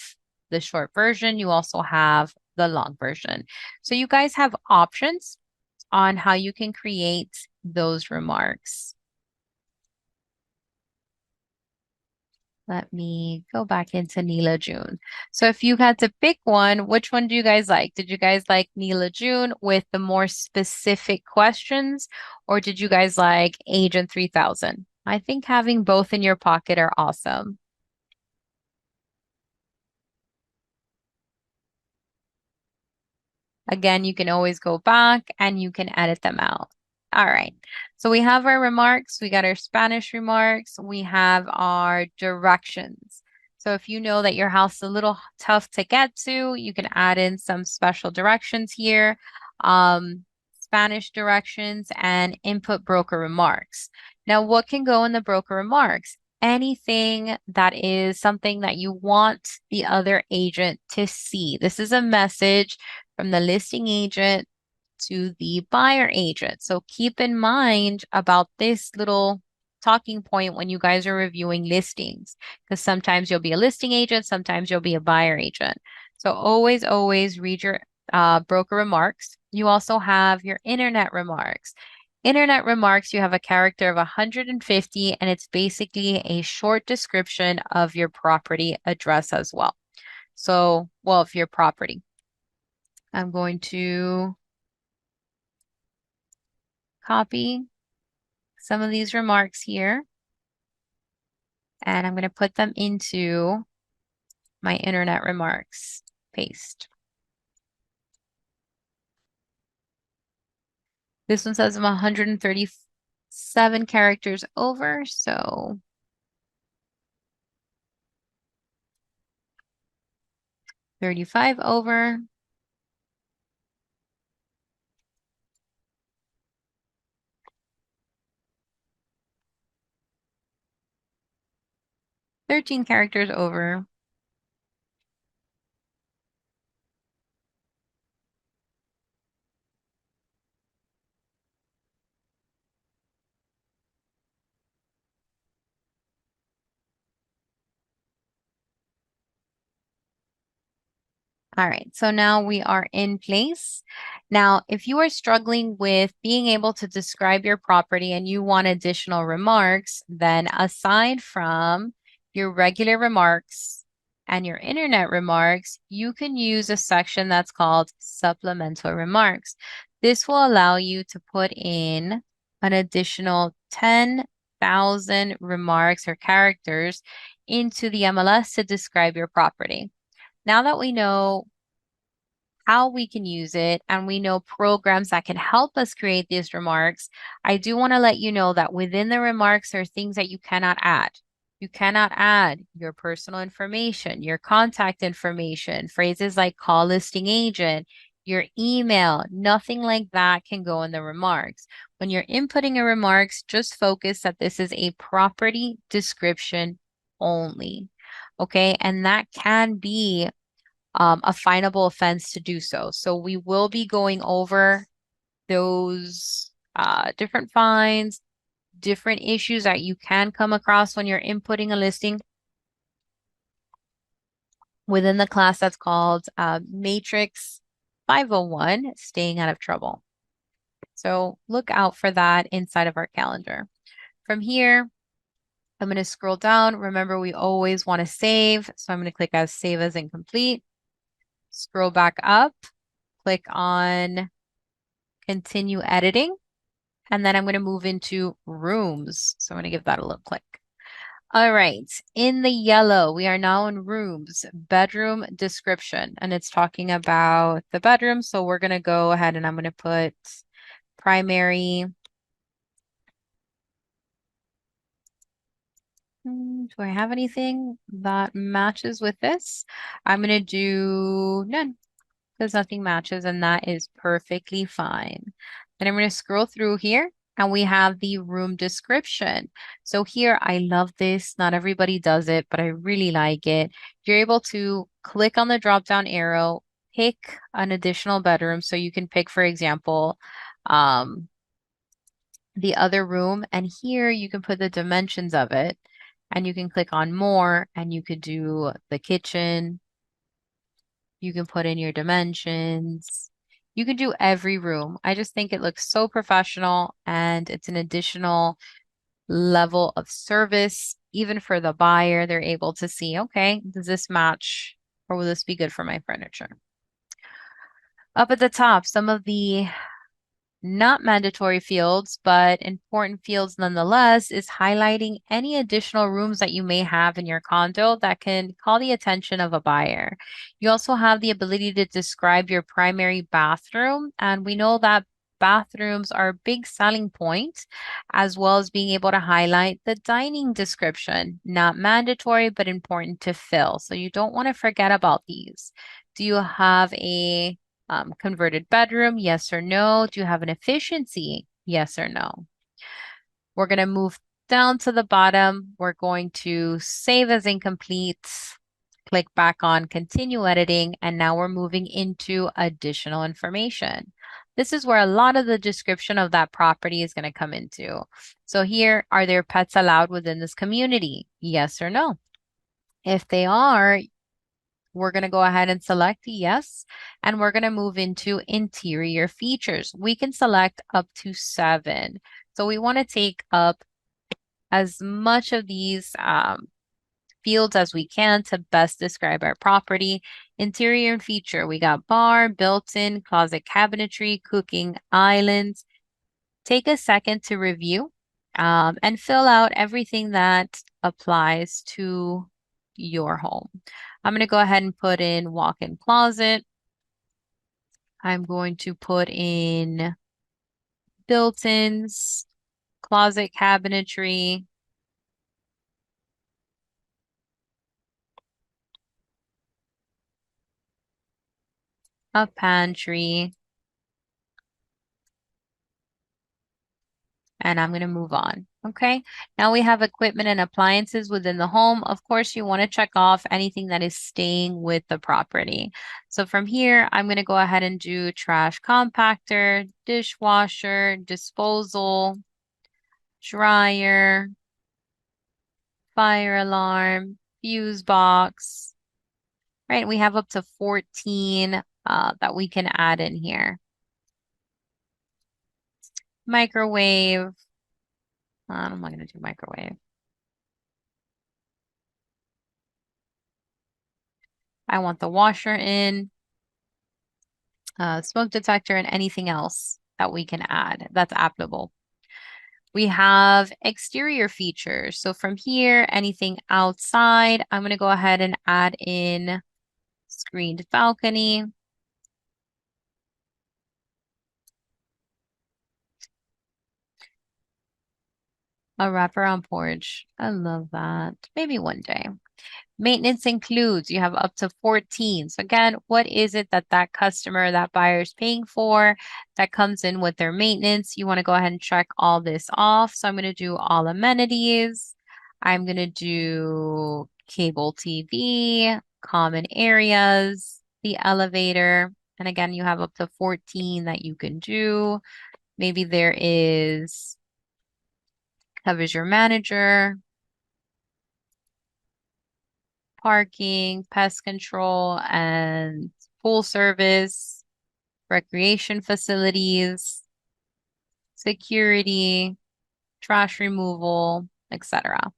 the short version. You also have the long version. So you guys have options on how you can create those remarks. Let me go back into Neela June. So if you had to pick one, which one do you guys like? Did you guys like Neela June with the more specific questions, or did you guys like Agent 3000? I think having both in your pocket are awesome. Again, you can always go back and you can edit them out. All right. So we have our remarks. We got our Spanish remarks. We have our directions. So if you know that your house is a little tough to get to, you can add in some special directions here, Spanish directions and input broker remarks. Now, what can go in the broker remarks? Anything that is something that you want the other agent to see. This is a message from the listing agent to the buyer agent. So keep in mind about this little talking point when you guys are reviewing listings, because sometimes you'll be a listing agent, sometimes you'll be a buyer agent. So always read your broker remarks. You also have your internet remarks. Internet remarks, you have a character of 150, and it's basically a short description of your property address as well. So, well, of your property. I'm going to copy some of these remarks here, and I'm going to put them into my internet remarks. Paste. This one says I'm 137 characters over, so 35 over. Thirteen characters over. All right, so now we are in place. Now, if you are struggling with being able to describe your property and you want additional remarks, then aside from your regular remarks and your internet remarks, you can use a section that's called supplemental remarks. This will allow you to put in an additional 10,000 remarks or characters into the MLS to describe your property. Now that we know how we can use it and we know programs that can help us create these remarks, I do want to let you know that within the remarks there are things that you cannot add. You cannot add your personal information, your contact information, phrases like call listing agent, your email, nothing like that can go in the remarks. When you're inputting your remarks, just focus that this is a property description only. Okay, and that can be a finable offense to do so. So we will be going over those different fines, different issues that you can come across when you're inputting a listing within the class that's called Matrix 501, Staying Out of Trouble. So look out for that inside of our calendar. From here, I'm going to scroll down. Remember, we always want to save. So I'm going to click as Save as Incomplete. Scroll back up, click on Continue Editing, and then I'm going to move into Rooms. So I'm going to give that a little click. All right. In the yellow, we are now in rooms, bedroom description, and it's talking about the bedroom. So we're going to go ahead and I'm going to put primary. Do I have anything that matches with this? I'm going to do none because nothing matches, and that is perfectly fine. Then I'm going to scroll through here and we have the room description. So here, I love this. Not everybody does it, but I really like it. You're able to click on the drop-down arrow, pick an additional bedroom. So you can pick, for example, um, the other room, and here you can put the dimensions of it, and you can click on more, and you could do the kitchen. You can put in your dimensions. You can do every room. I just think it looks so professional and it's an additional level of service. Even for the buyer, they're able to see, okay, does this match or will this be good for my furniture? Up at the top, some of the not mandatory fields, but important fields nonetheless, is highlighting any additional rooms that you may have in your condo that can call the attention of a buyer. You also have the ability to describe your primary bathroom, and we know that bathrooms are a big selling point, as well as being able to highlight the dining description. Not mandatory, but important to fill. So you don't want to forget about these. Do you have a converted bedroom? Yes or no? Do you have an efficiency? Yes or no? We're going to move down to the bottom. We're going to save as incomplete, click back on continue editing, and now we're moving into additional information. This is where a lot of the description of that property is going to come into. So here, are there pets allowed within this community? Yes or no? If they are, we're going to go ahead and select yes, and we're going to move into interior features. We can select up to 7. So we want to take up as much of these fields as we can to best describe our property. Interior and feature, we got bar, built-in, closet cabinetry, cooking islands. Take a second to review and fill out everything that applies to your home. I'm going to go ahead and put in walk-in closet. I'm going to put in built-ins, closet cabinetry, a pantry, and I'm going to move on. Okay, now we have equipment and appliances within the home. Of course, you want to check off anything that is staying with the property. So from here, I'm going to go ahead and do trash compactor, dishwasher, disposal, dryer, fire alarm, fuse box. Right, we have up to 14 that we can add in here. Microwave. I'm not going to do microwave. I want the washer in, smoke detector, and anything else that we can add that's applicable. We have exterior features. So from here, anything outside, I'm going to go ahead and add in screened balcony. A wraparound porch. I love that. Maybe one day. Maintenance includes, you have up to 14. So again, what is it that that customer, that buyer is paying for that comes in with their maintenance? You want to go ahead and check all this off. So I'm going to do all amenities. I'm going to do cable TV, common areas, the elevator. And again, you have up to 14 that you can do. Maybe there is covers your manager, parking, pest control, and pool service, recreation facilities, security, trash removal, etc.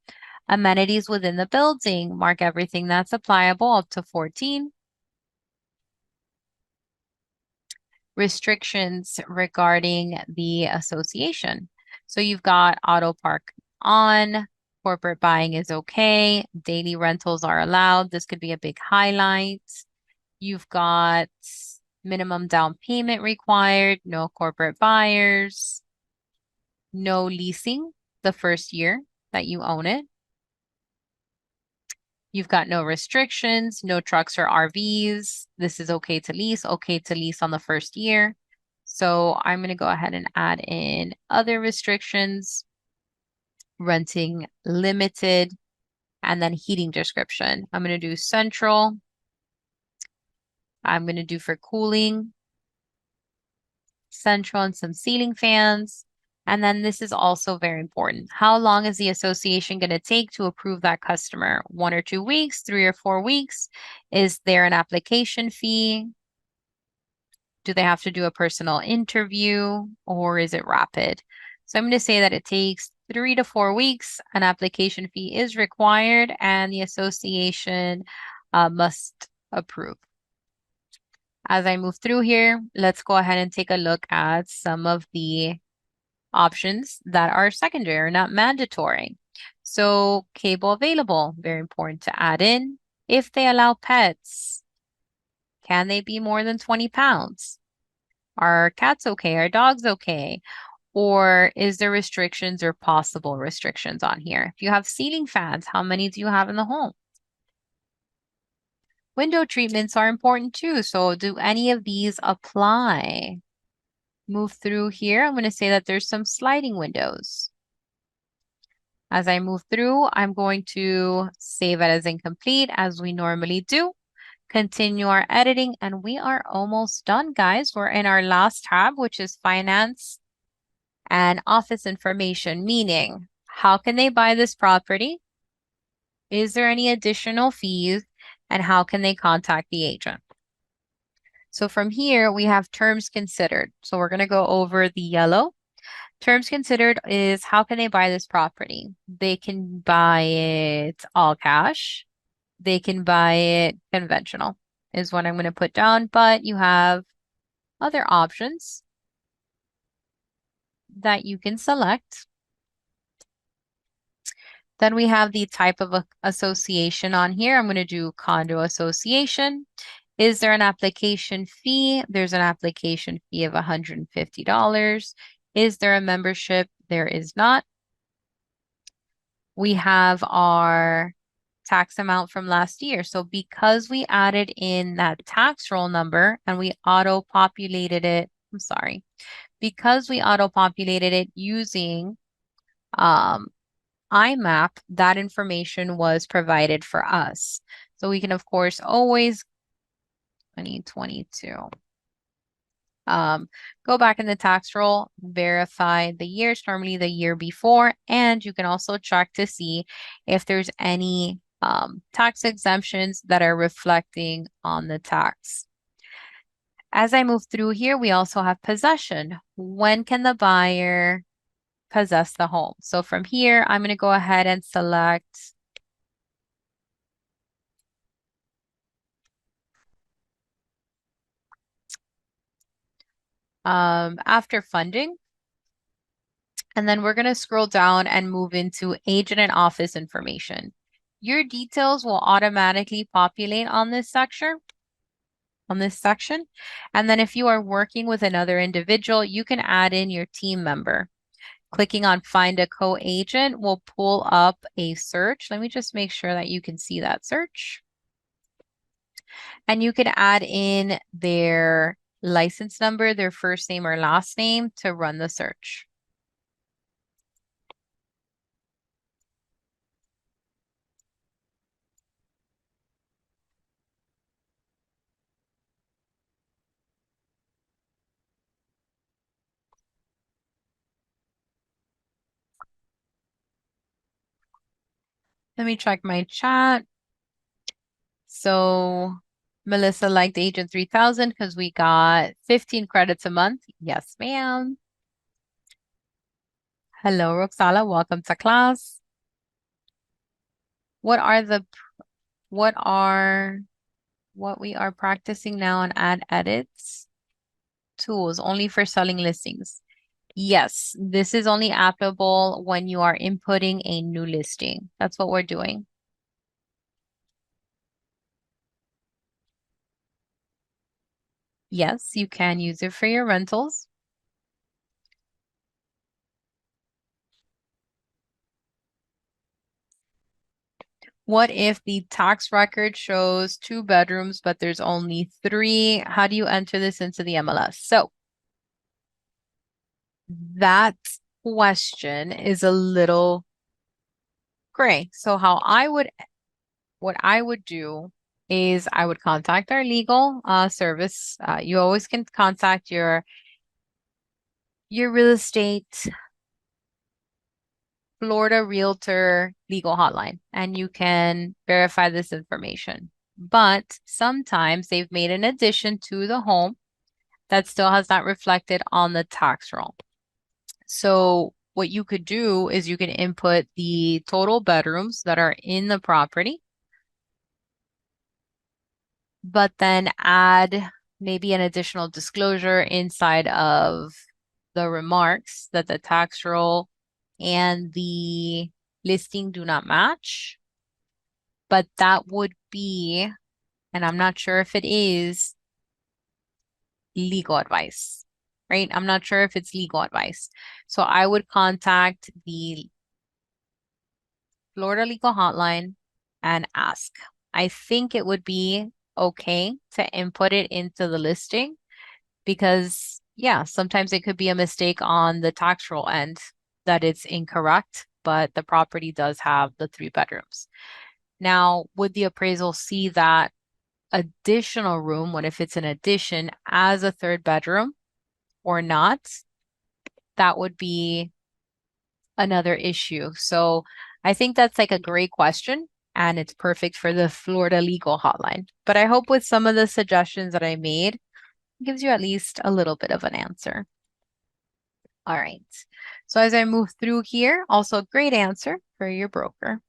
Amenities within the building, mark everything that's applicable up to 14. Restrictions regarding the association. So you've got auto park on, Corporate buying is okay. Daily rentals are allowed. This could be a big highlight. You've got minimum down payment required, no corporate buyers, no leasing the first year that you own it. You've got no restrictions, no trucks or RVs. This is okay to lease on the first year. So I'm going to go ahead and add in other restrictions, renting limited, and then heating description. I'm going to do central. I'm going to do for cooling, central and some ceiling fans. And then this is also very important. How long is the association going to take to approve that customer? 1 or 2 weeks, 3 or 4 weeks? Is there an application fee? Do they have to do a personal interview or is it rapid? So I'm going to say that it takes 3 to 4 weeks. An application fee is required and the association must approve. As I move through here, let's go ahead and take a look at some of the options that are secondary or not mandatory. So cable available, very important to add in. If they allow pets, can they be more than 20 pounds? Are cats okay? Are dogs okay? Or is there restrictions or possible restrictions on here? If you have ceiling fans, how many do you have in the home? Window treatments are important too. So do any of these apply? Move through here. I'm going to say that there's some sliding windows. As I move through, I'm going to save it as incomplete as we normally do. Continue our editing and we are almost done, guys. We're in our last tab, which is finance and office information, meaning how can they buy this property? Is there any additional fees? And how can they contact the agent? So from here, we have terms considered. So we're going to go over the yellow. Terms considered is how can they buy this property? They can buy it all cash. They can buy it conventional is what I'm going to put down, but you have other options that you can select. Then we have the type of association on here. I'm going to do condo association. Is there an application fee? There's an application fee of $150. Is there a membership? There is not. We have our tax amount from last year. So because we added in that tax roll number and we auto-populated it, I'm sorry, because we auto-populated it using IMAP, that information was provided for us. So we can, of course, always 2022. Go back in the tax roll, verify the years, normally the year before, and you can also check to see if there's any tax exemptions that are reflecting on the tax. As I move through here, we also have possession. When can the buyer possess the home? So from here, I'm going to go ahead and select after funding. And then we're going to scroll down and move into agent and office information. Your details will automatically populate on this section. And then if you are working with another individual, you can add in your team member. Clicking on find a co-agent will pull up a search. Let me just make sure that you can see that search. And you can add in their license number, their first name or last name to run the search. Let me check my chat. So Melissa liked Agent 3000 because we got 15 credits a month. Yes, ma'am. Hello, Roxala. Welcome to class. What we are practicing now on ad edits tools only for selling listings. Yes, this is only applicable when you are inputting a new listing. That's what we're doing. Yes, you can use it for your rentals. What if the tax record shows 2 bedrooms, but there's only 3? How do you enter this into the MLS? So that question is a little gray. So what I would do is I would contact our legal service. You always can contact your real estate Florida Realtor legal hotline, and you can verify this information. But sometimes they've made an addition to the home that still has not reflected on the tax roll. So what you could do is you can input the total bedrooms that are in the property, but then add maybe an additional disclosure inside of the remarks that the tax roll and the listing do not match. But that would be, and I'm not sure if it is legal advice, right? I'm not sure if it's legal advice. So I would contact the Florida Legal Hotline and ask. I think it would be okay to input it into the listing because, yeah, sometimes it could be a mistake on the tax roll end that it's incorrect, but the property does have the 3 bedrooms. Now, would the appraisal see that additional room, what if it's an addition, as a 3rd bedroom or not? That would be another issue. So I think that's like a great question and it's perfect for the Florida legal hotline. But I hope with some of the suggestions that I made, it gives you at least a little bit of an answer. All right. So as I move through here, also a great answer for your broker.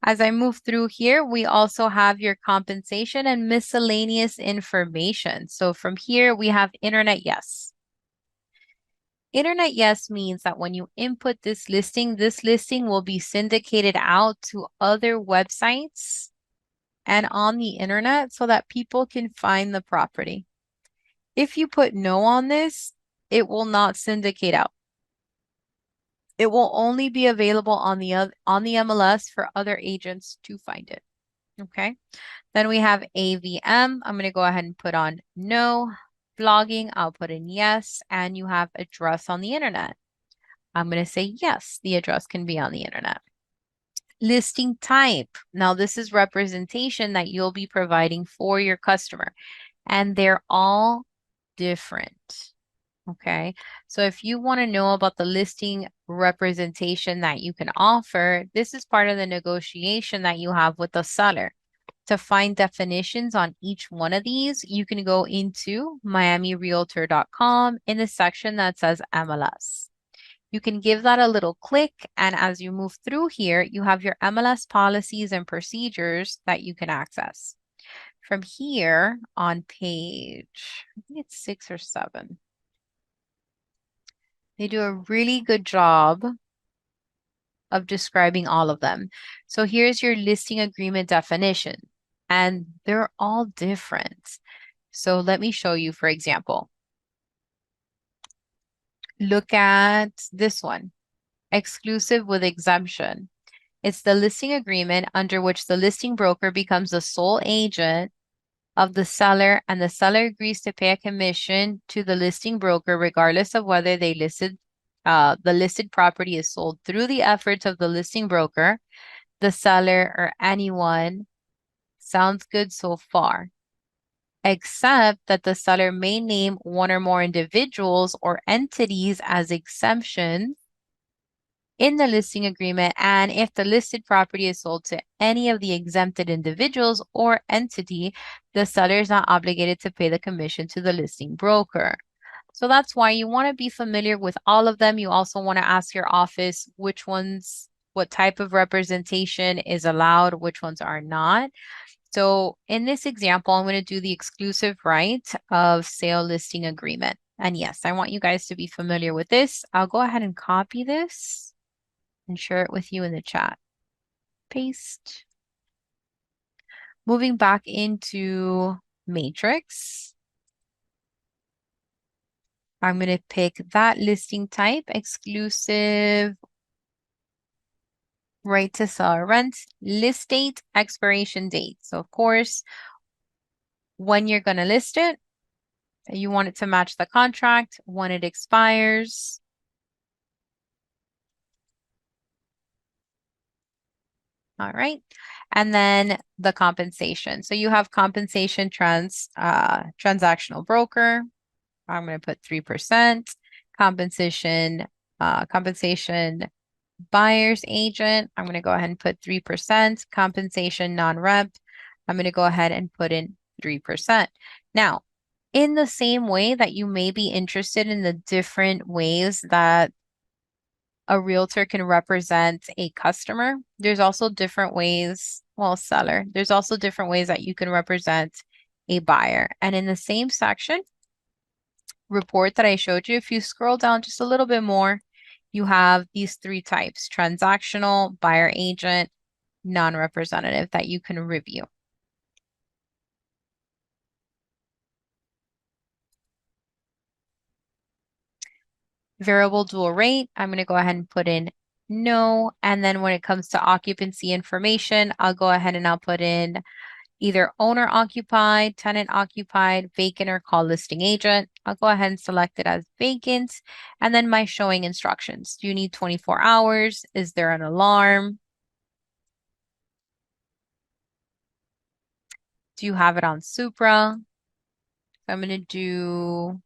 As I move through here, we also have your compensation and miscellaneous information. So from here, we have internet yes. Internet yes means that when you input this listing will be syndicated out to other websites and on the internet so that people can find the property. If you put no on this, it will not syndicate out. It will only be available on the MLS for other agents to find it. Okay. Then we have AVM. I'm going to go ahead and put on no. Blogging, I'll put in yes. And you have address on the internet. I'm going to say yes, the address can be on the internet. Listing type. Now, this is representation that you'll be providing for your customer, and they're all different. Okay, so if you want to know about the listing representation that you can offer, this is part of the negotiation that you have with the seller. To find definitions on each one of these, you can go into miamirealtor.com in the section that says MLS. You can give that a little click, and as you move through here, you have your MLS policies and procedures that you can access. From here on page, I think it's 6 or 7, they do a really good job of describing all of them. So here's your listing agreement definition, and they're all different. So let me show you, for example. Look at this one, exclusive with exemption. It's the listing agreement under which the listing broker becomes the sole agent of the seller and the seller agrees to pay a commission to the listing broker regardless of whether the listed property is sold through the efforts of the listing broker, the seller, or anyone. Sounds good so far. Except that the seller may name one or more individuals or entities as exemptions in the listing agreement, and if the listed property is sold to any of the exempted individuals or entity, the seller is not obligated to pay the commission to the listing broker. So that's why you want to be familiar with all of them. You also want to ask your office which ones, what type of representation is allowed, which ones are not. So in this example, I'm going to do the exclusive right of sale listing agreement. And yes, I want you guys to be familiar with this. I'll go ahead and copy this and share it with you in the chat. Paste. Moving back into Matrix, I'm going to pick that listing type, exclusive, right to sell or rent, list date, expiration date. So of course, when you're going to list it, you want it to match the contract, when it expires. All right. And then the compensation. So you have compensation transactional broker. I'm going to put 3%. Compensation buyer's agent. I'm going to go ahead and put 3%. Compensation non-rep. I'm going to go ahead and put in 3%. Now, in the same way that you may be interested in the different ways that a realtor can represent a customer, there's also different ways, well, seller, there's also different ways that you can represent a buyer. And in the same section, report that I showed you, if you scroll down just a little bit more, you have these three types: transactional, buyer agent, non-representative, that you can review. Variable dual rate, I'm going to go ahead and put in no. And then when it comes to occupancy information, I'll go ahead and I'll put in either owner occupied, tenant occupied, vacant, or call listing agent. I'll go ahead and select it as vacant. And then my showing instructions. Do you need 24 hours? Is there an alarm? Do you have it on Supra? I'm going to do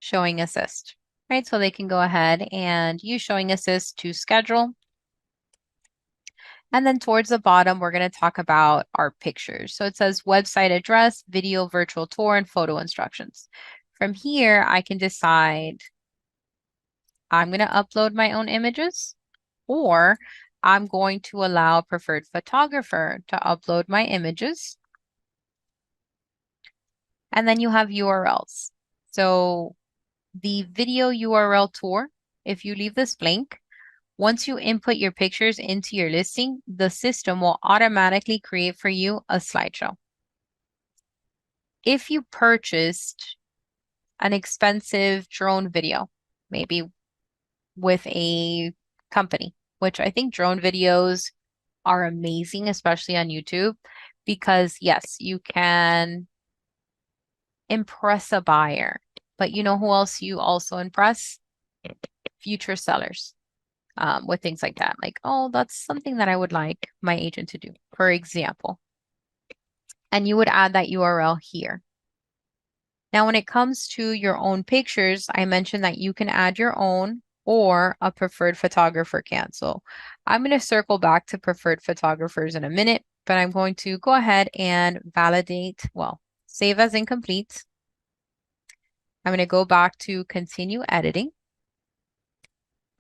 showing assist, right? So they can go ahead and use showing assist to schedule. And then towards the bottom, we're going to talk about our pictures. So it says website address, video, virtual tour, and photo instructions. From here, I can decide I'm going to upload my own images, or I'm going to allow a preferred photographer to upload my images. And then you have URLs. So the video URL tour, if you leave this blank, once you input your pictures into your listing, the system will automatically create for you a slideshow. If you purchased an expensive drone video, maybe with a company, which I think drone videos are amazing, especially on YouTube, because yes, you can impress a buyer, but you know who else you also impress? Future sellers. With things like that. Like, oh, that's something that I would like my agent to do, for example. And you would add that URL here. Now, when it comes to your own pictures, I mentioned that you can add your own or a preferred photographer can. So I'm going to circle back to preferred photographers in a minute, but I'm going to go ahead and validate, well, save as incomplete. I'm going to go back to continue editing.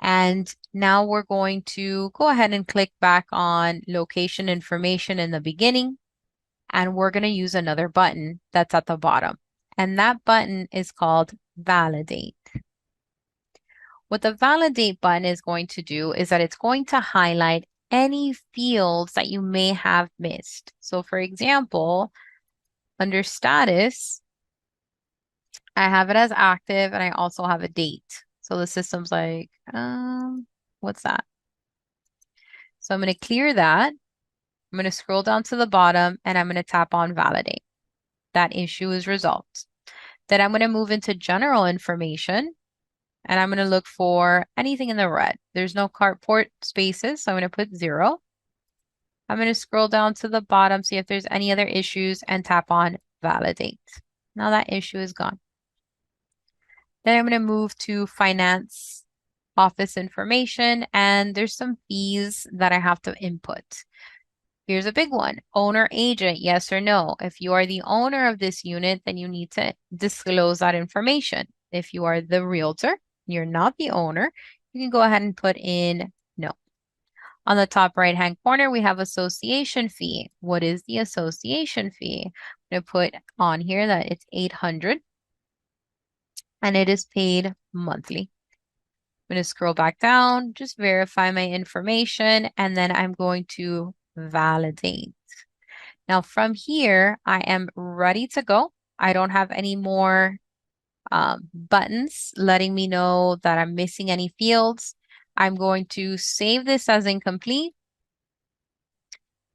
And now we're going to go ahead and click back on location information in the beginning. And we're going to use another button that's at the bottom. And that button is called validate. What the validate button is going to do is that it's going to highlight any fields that you may have missed. So for example, under status, I have it as active and I also have a date. So the system's like, what's that? So I'm going to clear that. I'm going to scroll down to the bottom and I'm going to tap on validate. That issue is resolved. Then I'm going to move into general information and I'm going to look for anything in the red. There's no carport spaces, so I'm going to put 0. I'm going to scroll down to the bottom, see if there's any other issues, and tap on validate. Now that issue is gone. Then I'm going to move to finance office information, and there's some fees that I have to input. Here's a big one. Owner agent, yes or no. If you are the owner of this unit, then you need to disclose that information. If you are the realtor, you're not the owner, you can go ahead and put in no. On the top right-hand corner, we have association fee. What is the association fee? I'm going to put on here that it's 800 and it is paid monthly. I'm going to scroll back down, just verify my information, and then I'm going to validate. Now from here, I am ready to go. I don't have any more buttons letting me know that I'm missing any fields. I'm going to save this as incomplete.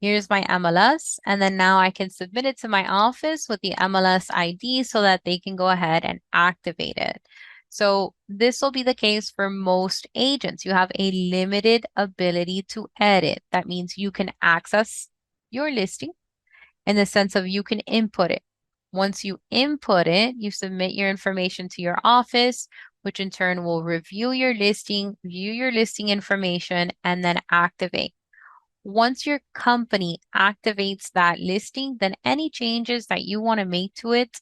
Here's my MLS, and then now I can submit it to my office with the MLS ID so that they can go ahead and activate it. So this will be the case for most agents. You have a limited ability to edit. That means you can access your listing in the sense of you can input it. Once you input it, you submit your information to your office, which in turn will review your listing, view your listing information, and then activate. Once your company activates that listing, then any changes that you want to make to it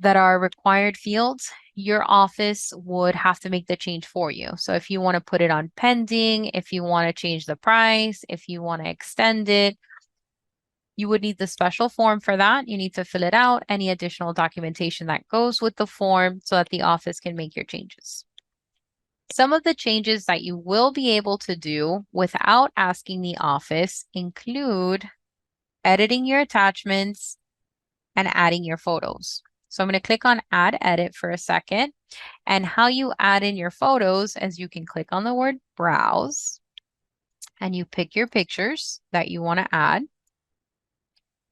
that are required fields, your office would have to make the change for you. So if you want to put it on pending, if you want to change the price, if you want to extend it, you would need the special form for that. You need to fill it out, any additional documentation that goes with the form so that the office can make your changes. Some of the changes that you will be able to do without asking the office include editing your attachments and adding your photos. So I'm going to click on Add Edit for a second. And how you add in your photos is you can click on the word Browse and you pick your pictures that you want to add.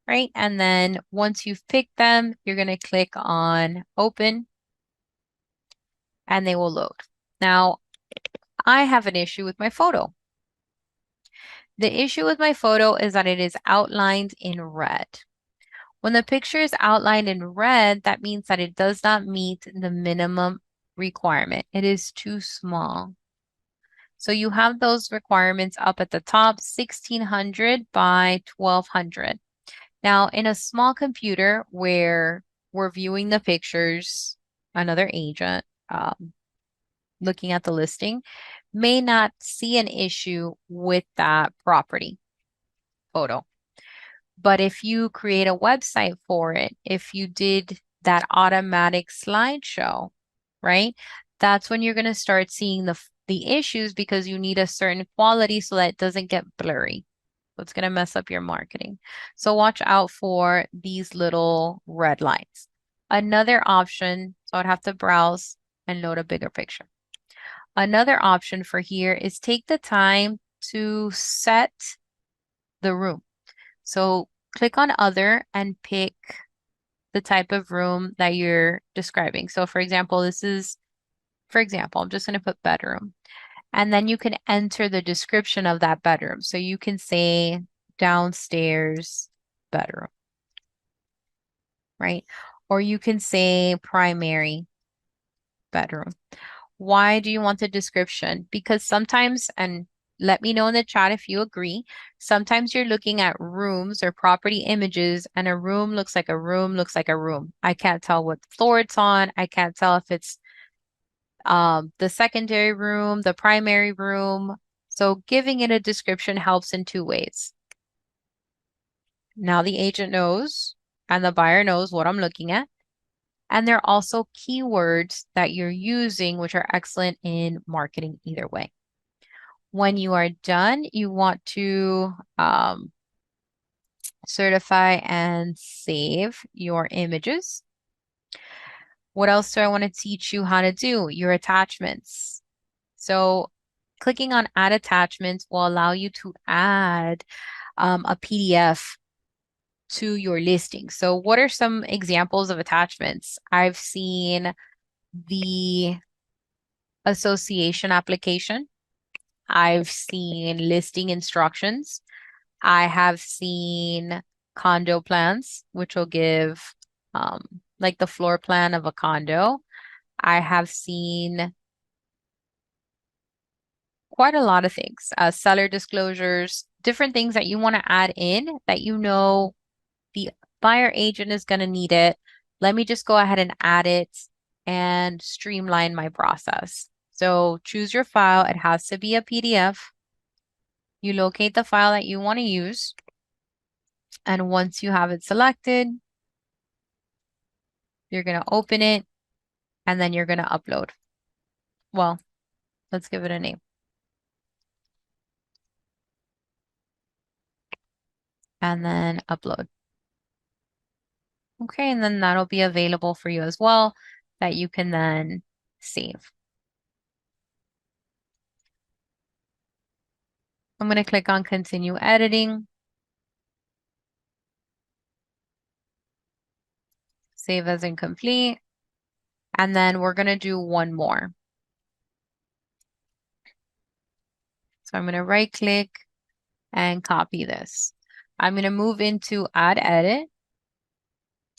Right? And then once you've picked them, you're going to click on Open and they will load. Now, I have an issue with my photo. The issue with my photo is that it is outlined in red. When the picture is outlined in red, that means that it does not meet the minimum requirement. It is too small. So you have those requirements up at the top, 1600 by 1200. Now, in a small computer where we're viewing the pictures, another agent looking at the listing may not see an issue with that property photo. But if you create a website for it, if you did that automatic slideshow, right? That's when you're going to start seeing the issues because you need a certain quality so that it doesn't get blurry. So it's going to mess up your marketing. So watch out for these little red lines. Another option, so I'd have to browse and load a bigger picture. Another option for here is take the time to set the room. So click on Other and pick the type of room that you're describing. So for example, I'm just going to put bedroom. And then you can enter the description of that bedroom. So you can say downstairs bedroom, right? Or you can say primary bedroom. Why do you want the description? Because sometimes, and let me know in the chat if you agree, sometimes you're looking at rooms or property images and a room looks like a room looks like a room. I can't tell what floor it's on. I can't tell if it's the secondary room, the primary room. So giving it a description helps in two ways. Now the agent knows and the buyer knows what I'm looking at. And there are also keywords that you're using, which are excellent in marketing either way. When you are done, you want to certify and save your images. What else do I want to teach you how to do? Your attachments. So clicking on Add Attachments will allow you to add a PDF to your listing. So what are some examples of attachments? I've seen the association application. I've seen listing instructions. I have seen condo plans, which will give like the floor plan of a condo. I have seen quite a lot of things, seller disclosures, different things that you want to add in that you know the buyer agent is going to need it. Let me just go ahead and add it and streamline my process. So choose your file. It has to be a PDF. You locate the file that you want to use. And once you have it selected, you're going to open it and then you're going to upload. Well, let's give it a name. And then upload. Okay, and then that'll be available for you as well that you can then save. I'm going to click on continue editing. Save as incomplete. And then we're going to do one more. So I'm going to right click and copy this. I'm going to move into add edit.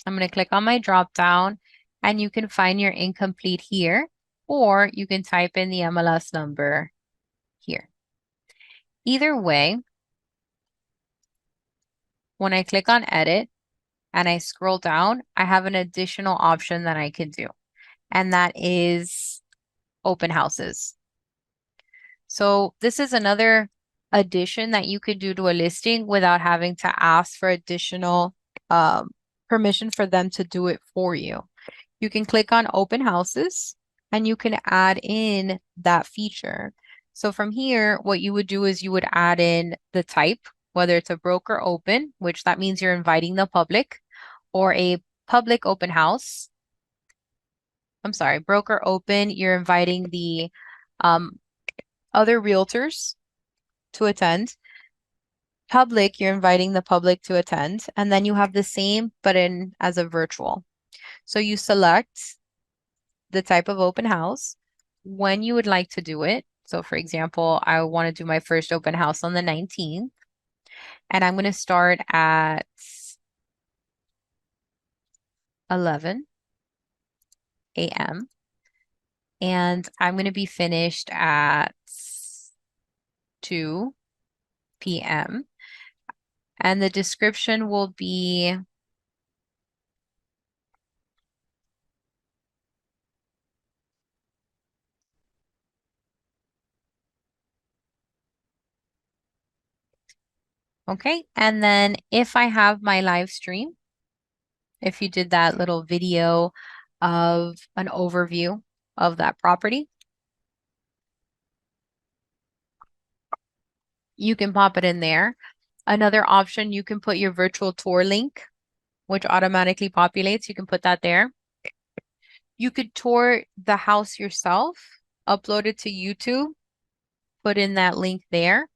I'm going to click on my drop down and you can find your incomplete here, or you can type in the MLS number here. Either way, when I click on edit and I scroll down, I have an additional option that I can do, and that is open houses. So this is another addition that you could do to a listing without having to ask for additional permission for them to do it for you. You can click on open houses and you can add in that feature. So from here, what you would do is you would add in the type, whether it's a broker open, which that means you're inviting the public, or a public open house. I'm sorry, broker open, you're inviting the other realtors to attend. Public, you're inviting the public to attend. And then you have the same, but as a virtual. So you select the type of open house, when you would like to do it. So for example, I want to do my first open house on the 19th, and I'm going to start at 11 a.m. and I'm going to be finished at 2 p.m. And the description will be okay. And then if I have my live stream, if you did that little video of an overview of that property, you can pop it in there. Another option, you can put your virtual tour link, which automatically populates. You can put that there. You could tour the house yourself, upload it to YouTube, put in that link there.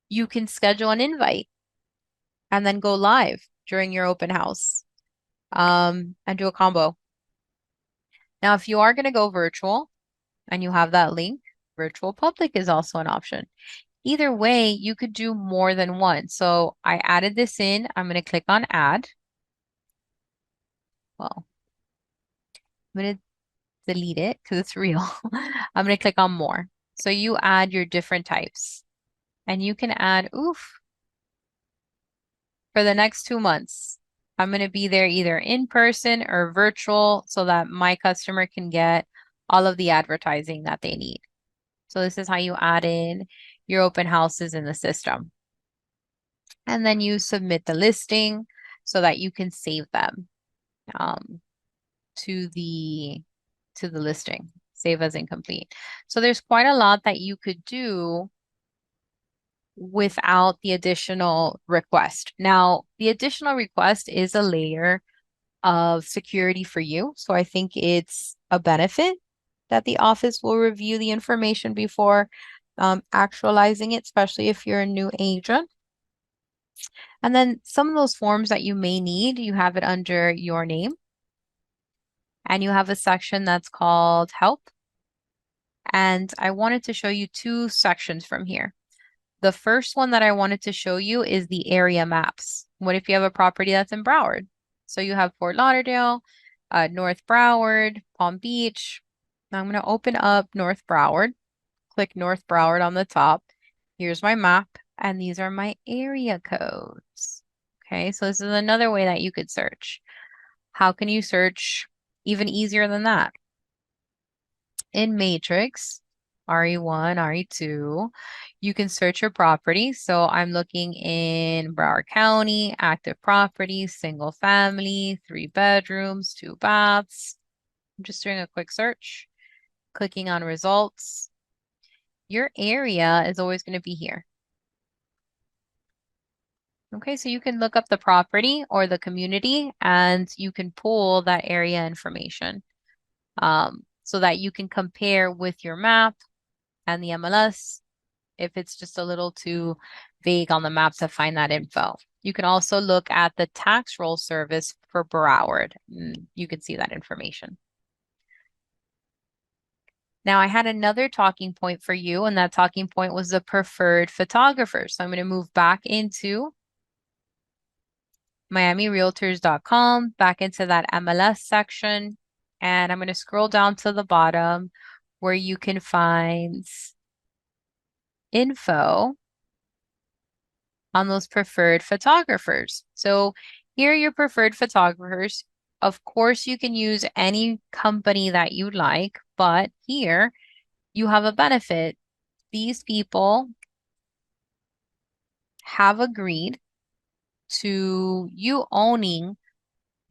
You can schedule an invite and then go live during your open house and do a combo. Now, if you are going to go virtual and you have that link, virtual public is also an option. Either way, you could do more than one. So I added this in. I'm going to click on add. Well, I'm going to delete it because it's real. I'm going to click on more. So you add your different types and you can add, for the next 2 months, I'm going to be there either in person or virtual so that my customer can get all of the advertising that they need. So this is how you add in your open houses in the system. And then you submit the listing so that you can save them to the listing, save as incomplete. So there's quite a lot that you could do without the additional request. Now, the additional request is a layer of security for you. So I think it's a benefit that the office will review the information before actualizing it, especially if you're a new agent. And then some of those forms that you may need, you have it under your name. And you have a section that's called help. And I wanted to show you two sections from here. The first one that I wanted to show you is the area maps. What if you have a property that's in Broward? So you have Fort Lauderdale, North Broward, Palm Beach. Now I'm going to open up North Broward. Click North Broward on the top. Here's my map, and these are my area codes. Okay, so this is another way that you could search. How can you search even easier than that? In Matrix, RE1, RE2. You can search your property. So I'm looking in Broward County, active property, single family, 3 bedrooms, 2 baths. I'm just doing a quick search, clicking on results. Your area is always going to be here. Okay, so you can look up the property or the community and you can pull that area information so that you can compare with your map and the MLS if it's just a little too vague on the map to find that info. You can also look at the tax roll service for Broward. You can see that information. Now, I had another talking point for you, and that talking point was the preferred photographer. So I'm going to move back into MiamiRealtors.com, back into that MLS section, and I'm going to scroll down to the bottom where you can find info on those preferred photographers. So here are your preferred photographers. Of course, you can use any company that you like, but here you have a benefit. These people have agreed to you owning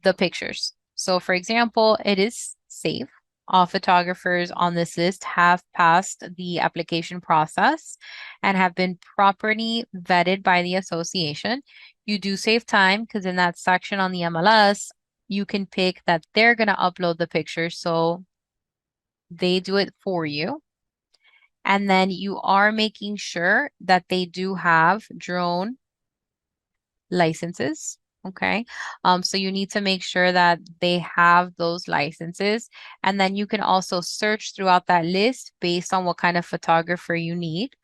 the pictures. So for example, it is safe. All photographers on this list have passed the application process and have been properly vetted by the association. You do save time because in that section on the MLS, you can pick that they're going to upload the pictures. So they do it for you. And then you are making sure that they do have drone licenses. Okay. So you need to make sure that they have those licenses. And then you can also search throughout that list based on what kind of photographer you need.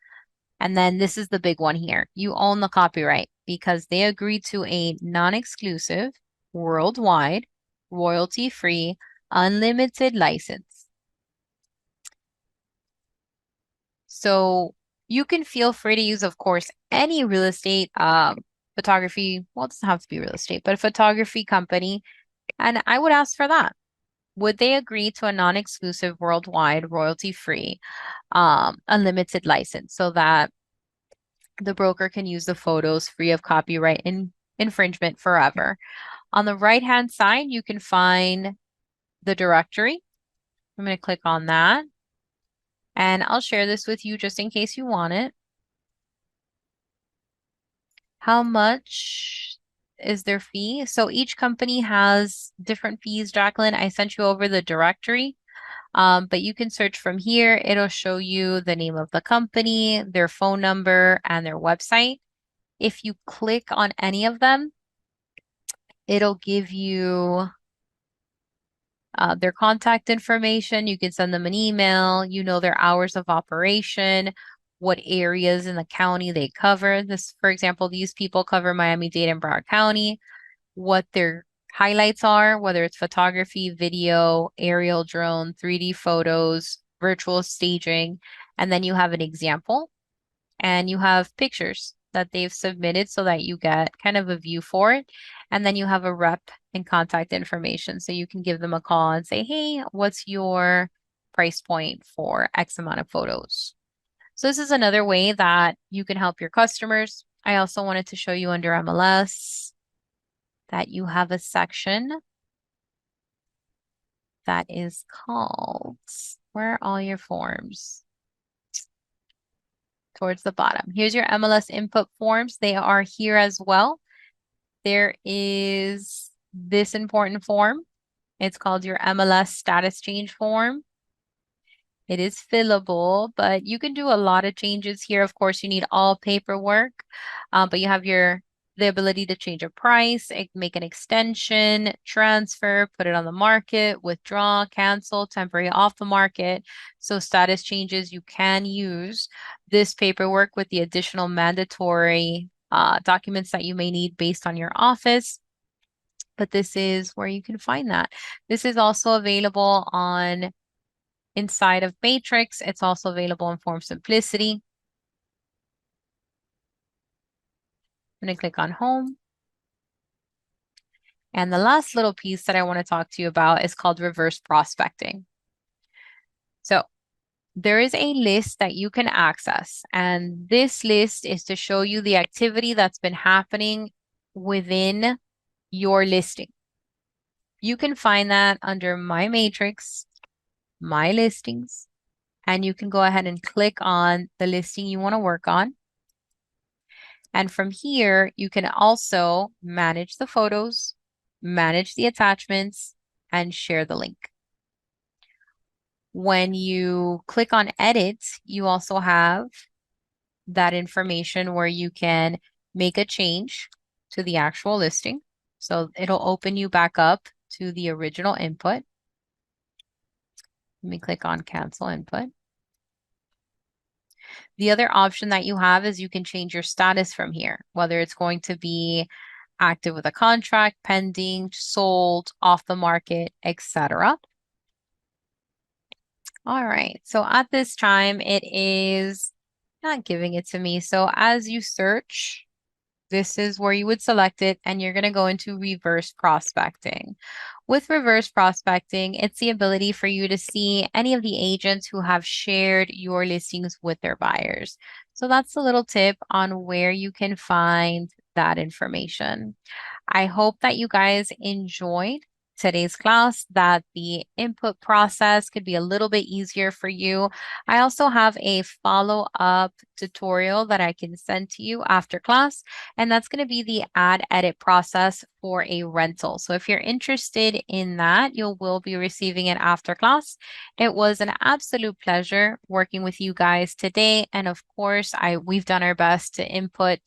And then this is the big one here. You own the copyright because they agreed to a non-exclusive, worldwide, royalty-free, unlimited license. So you can feel free to use, of course, any real estate photography. Well, it doesn't have to be real estate, but a photography company. And I would ask for that. Would they agree to a non-exclusive, worldwide, royalty-free, unlimited license so that the broker can use the photos free of copyright infringement forever? On the right-hand side, you can find the directory. I'm going to click on that. And I'll share this with you just in case you want it. How much is their fee? So each company has different fees, Jacqueline. I sent you over the directory, but you can search from here. It'll show you the name of the company, their phone number, and their website. If you click on any of them, it'll give you their contact information. You can send them an email. You know their hours of operation, what areas in the county they cover. This, for example, these people cover Miami-Dade and Broward County, what their highlights are, whether it's photography, video, aerial drone, 3D photos, virtual staging, and then you have an example and you have pictures that they've submitted so that you get kind of a view for it. And then you have a rep and contact information. So you can give them a call and say, hey, what's your price point for X amount of photos? So this is another way that you can help your customers. I also wanted to show you under MLS that you have a section that is called, where are all your forms? Towards the bottom. Here's your MLS input forms. They are here as well. There is this important form. It's called your MLS status change form. It is fillable, but you can do a lot of changes here. Of course, you need all paperwork, but you have the ability to change a price, make an extension, transfer, put it on the market, withdraw, cancel, temporary off the market. So status changes, you can use this paperwork with the additional mandatory documents that you may need based on your office. But this is where you can find that. This is also available on inside of Matrix. It's also available in Form Simplicity. I'm going to click on Home. And the last little piece that I want to talk to you about is called reverse prospecting. So there is a list that you can access. And this list is to show you the activity that's been happening within your listing. You can find that under My Matrix, My Listings, and you can go ahead and click on the listing you want to work on. And from here, you can also manage the photos, manage the attachments, and share the link. When you click on edit, you also have that information where you can make a change to the actual listing. So it'll open you back up to the original input. Let me click on cancel input. The other option that you have is you can change your status from here, whether it's going to be active with a contract, pending, sold, off the market, etc. All right, so at this time, it is not giving it to me. So as you search, this is where you would select it, and you're going to go into reverse prospecting. With reverse prospecting, it's the ability for you to see any of the agents who have shared your listings with their buyers. So that's a little tip on where you can find that information. I hope that you guys enjoyed today's class, that the input process could be a little bit easier for you. I also have a follow-up tutorial that I can send to you after class, and that's going to be the add edit process for a rental. So if you're interested in that, you will be receiving it after class. It was an absolute pleasure working with you guys today. And of course, we've done our best to input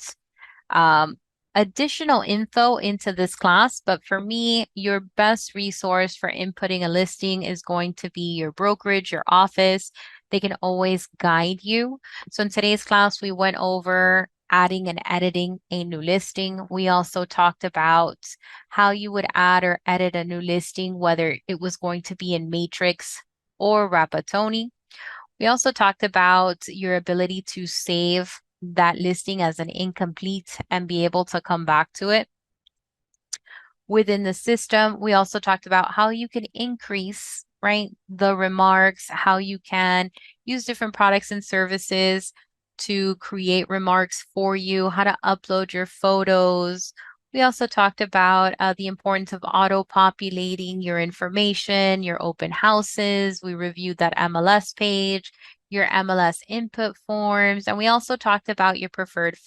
um, additional info into this class. But for me, your best resource for inputting a listing is going to be your brokerage, your office. They can always guide you. So in today's class, we went over adding and editing a new listing. We also talked about how you would add or edit a new listing, whether it was going to be in Matrix or Rapatoni. We also talked about your ability to save that listing as an incomplete and be able to come back to it within the system. We also talked about how you can increase, right, the remarks, how you can use different products and services to create remarks for you, how to upload your photos. We also talked about the importance of auto-populating your information, your open houses. We reviewed that MLS page, your MLS input forms, and we also talked about your preferred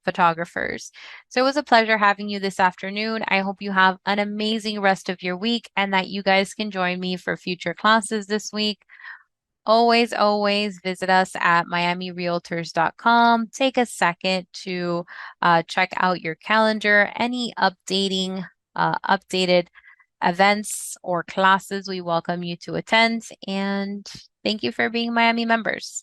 photographers. So it was a pleasure having you this afternoon. I hope you have an amazing rest of your week and that you guys can join me for future classes this week. Always, always visit us at miamirealtors.com. Take a second to check out your calendar, any updated events or classes we welcome you to attend. And thank you for being Miami members.